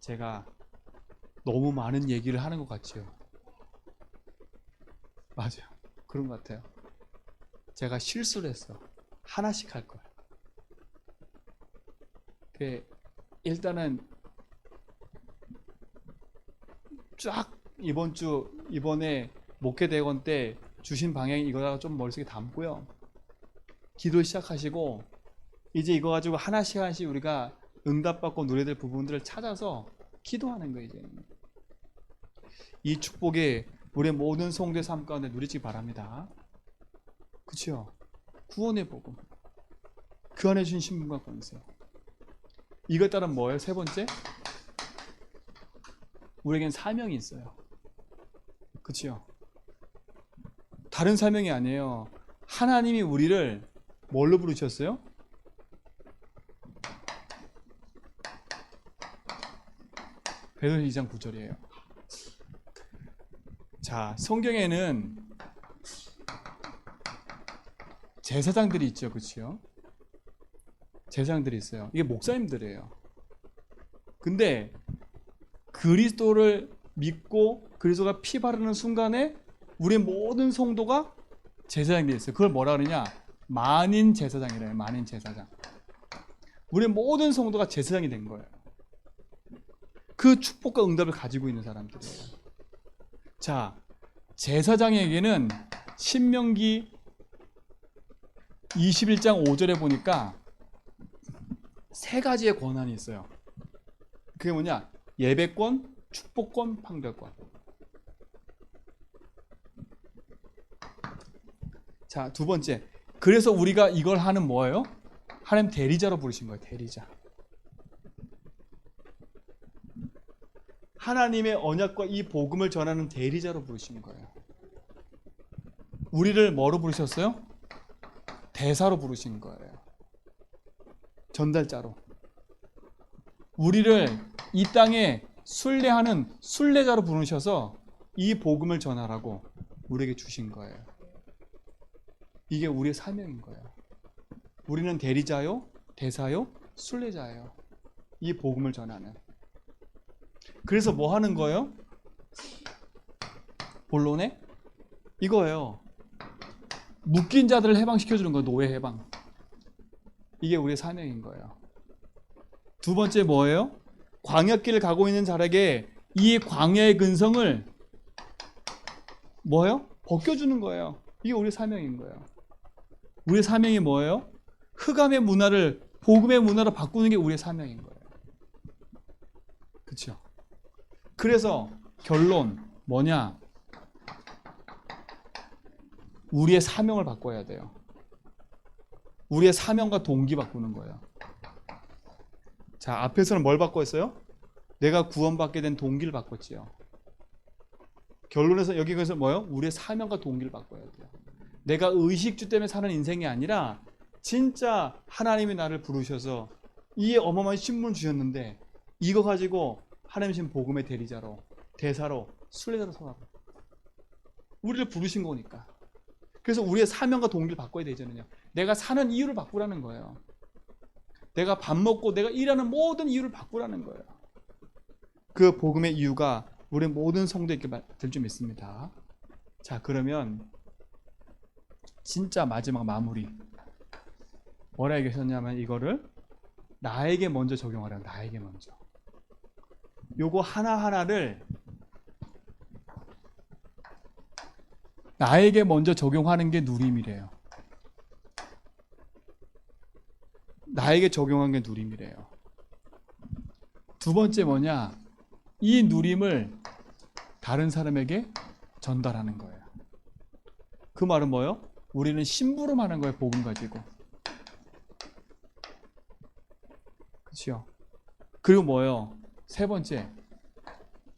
제가 너무 많은 얘기를 하는 것 같죠? 맞아요. 그런 것 같아요. 제가 실수를 했어. 하나씩 할 거예요. 일단은 쫙 이번에 목회대원 때 주신 방향이 이거다가 좀 머릿속에 담고요. 기도 시작하시고 이제 이거 가지고 하나씩 우리가 응답받고 누려야 될 부분들을 찾아서 기도하는 거예요. 이제 이 축복이 우리의 모든 성도의 삶 가운데 누리시기 바랍니다. 그렇죠? 구원의 복음, 그 안에 주신 신분과 권세. 이것 따른 뭐예요? 세 번째, 우리에겐 사명이 있어요. 그렇죠? 다른 사명이 아니에요. 하나님이 우리를 뭘로 부르셨어요? 베드로 2장 9절이에요. 자, 성경에는 제사장들이 있죠. 그렇죠? 제사장들이 있어요. 이게 목사님들이에요. 근데 그리스도를 믿고 그리스도가 피 바르는 순간에 우리 모든 성도가 제사장이 있어요. 그걸 뭐라 그러냐? 만인 제사장이래요. 만인 제사장. 우리 모든 성도가 제사장이 된 거예요. 그 축복과 응답을 가지고 있는 사람들이에요. 자, 제사장에게는 신명기 21장 5절에 보니까 세 가지의 권한이 있어요. 그게 뭐냐? 예배권, 축복권, 판결권. 자, 두 번째. 그래서 우리가 이걸 하는 뭐예요? 하나님 대리자로 부르신 거예요. 대리자. 하나님의 언약과 이 복음을 전하는 대리자로 부르신 거예요. 우리를 뭐로 부르셨어요? 대사로 부르신 거예요. 전달자로. 우리를 이 땅에 순례하는 순례자로 부르셔서 이 복음을 전하라고 우리에게 주신 거예요. 이게 우리의 사명인 거예요. 우리는 대리자요, 대사요, 순례자예요. 이 복음을 전하는. 그래서 뭐 하는 거예요? 본론에 이거예요. 묶인 자들을 해방시켜주는 거예요. 노예 해방. 이게 우리의 사명인 거예요. 두 번째 뭐예요? 광야길을 가고 있는 자에게 이 광야의 근성을 뭐예요? 벗겨주는 거예요. 이게 우리의 사명인 거예요. 우리의 사명이 뭐예요? 흑암의 문화를 복음의 문화로 바꾸는 게 우리의 사명인 거예요. 그렇죠? 그래서 결론 뭐냐? 우리의 사명을 바꿔야 돼요. 우리의 사명과 동기 바꾸는 거예요. 자, 앞에서는 뭘 바꿨어요? 내가 구원받게 된 동기를 바꿨지요. 결론에서 여기서 뭐예요? 우리의 사명과 동기를 바꿔야 돼요. 내가 의식주 때문에 사는 인생이 아니라 진짜 하나님이 나를 부르셔서 이 어마어마한 신문을 주셨는데 이거 가지고 하나님 신 복음의 대리자로, 대사로, 순례자로 서라고. 우리를 부르신 거니까. 그래서 우리의 사명과 동기를 바꿔야 되잖아요. 내가 사는 이유를 바꾸라는 거예요. 내가 밥 먹고 내가 일하는 모든 이유를 바꾸라는 거예요. 그 복음의 이유가 우리 모든 성도에 있게 될 줄 믿습니다. 자, 그러면 진짜 마지막 마무리. 뭐라 얘기하셨냐면 이거를 나에게 먼저 적용하라. 나에게 먼저. 요거 하나하나를 나에게 먼저 적용하는 게 누림이래요. 나에게 적용한 게 누림이래요. 두 번째 뭐냐? 이 누림을 다른 사람에게 전달하는 거예요. 그 말은 뭐예요? 우리는 심부름하는 거예요. 복음 가지고. 그렇죠? 그리고 뭐예요? 세 번째,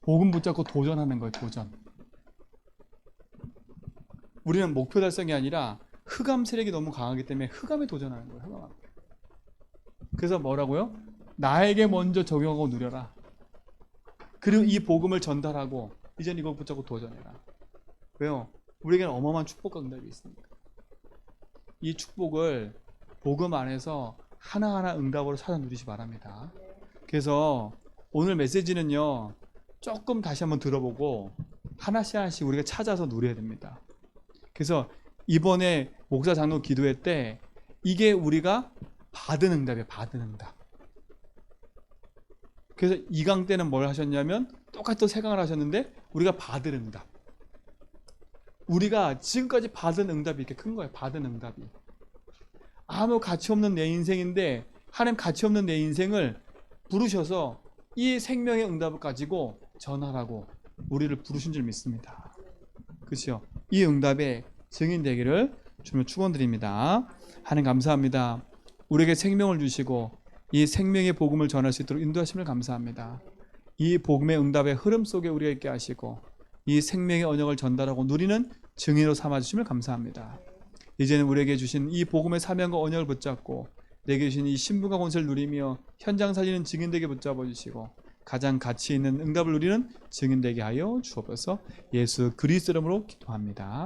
복음 붙잡고 도전하는 거예요. 도전. 우리는 목표 달성이 아니라 흑암 세력이 너무 강하기 때문에 흑암에 도전하는 거예요. 흑암. 그래서 뭐라고요? 나에게 먼저 적용하고 누려라. 그리고 이 복음을 전달하고 이제는 이걸 붙잡고 도전해라. 왜요? 우리에게는 어마어마한 축복과 응답이 있습니다. 이 축복을 복음 안에서 하나하나 응답으로 찾아 누리시 바랍니다. 그래서 오늘 메시지는요, 조금 다시 한번 들어보고 하나씩 하나씩 우리가 찾아서 누려야 됩니다. 그래서 이번에 목사 장로 기도회 때 이게 우리가 받은 응답이에요. 받은 응답. 그래서 2강 때는 뭘 하셨냐면 똑같이 또 3강을 하셨는데 우리가 받은 응답. 우리가 지금까지 받은 응답이 이렇게 큰 거예요. 받은 응답이. 아무 가치 없는 내 인생인데 하나님 가치 없는 내 인생을 부르셔서 이 생명의 응답을 가지고 전하라고 우리를 부르신 줄 믿습니다. 그렇죠? 이 응답의 증인 되기를 주님을 축원드립니다. 하나님 감사합니다. 우리에게 생명을 주시고 이 생명의 복음을 전할 수 있도록 인도하심을 감사합니다. 이 복음의 응답의 흐름 속에 우리가 있게 하시고 이 생명의 언약을 전달하고 누리는 증인으로 삼아주심을 감사합니다. 이제는 우리에게 주신 이 복음의 사명과 언약을 붙잡고 내게 주신 이 신분과 권세를 누리며 현장 살리는 증인되게 붙잡아 주시고 가장 가치 있는 응답을 누리는 증인되게 하여 주옵소서. 예수 그리스도 이름으로 기도합니다.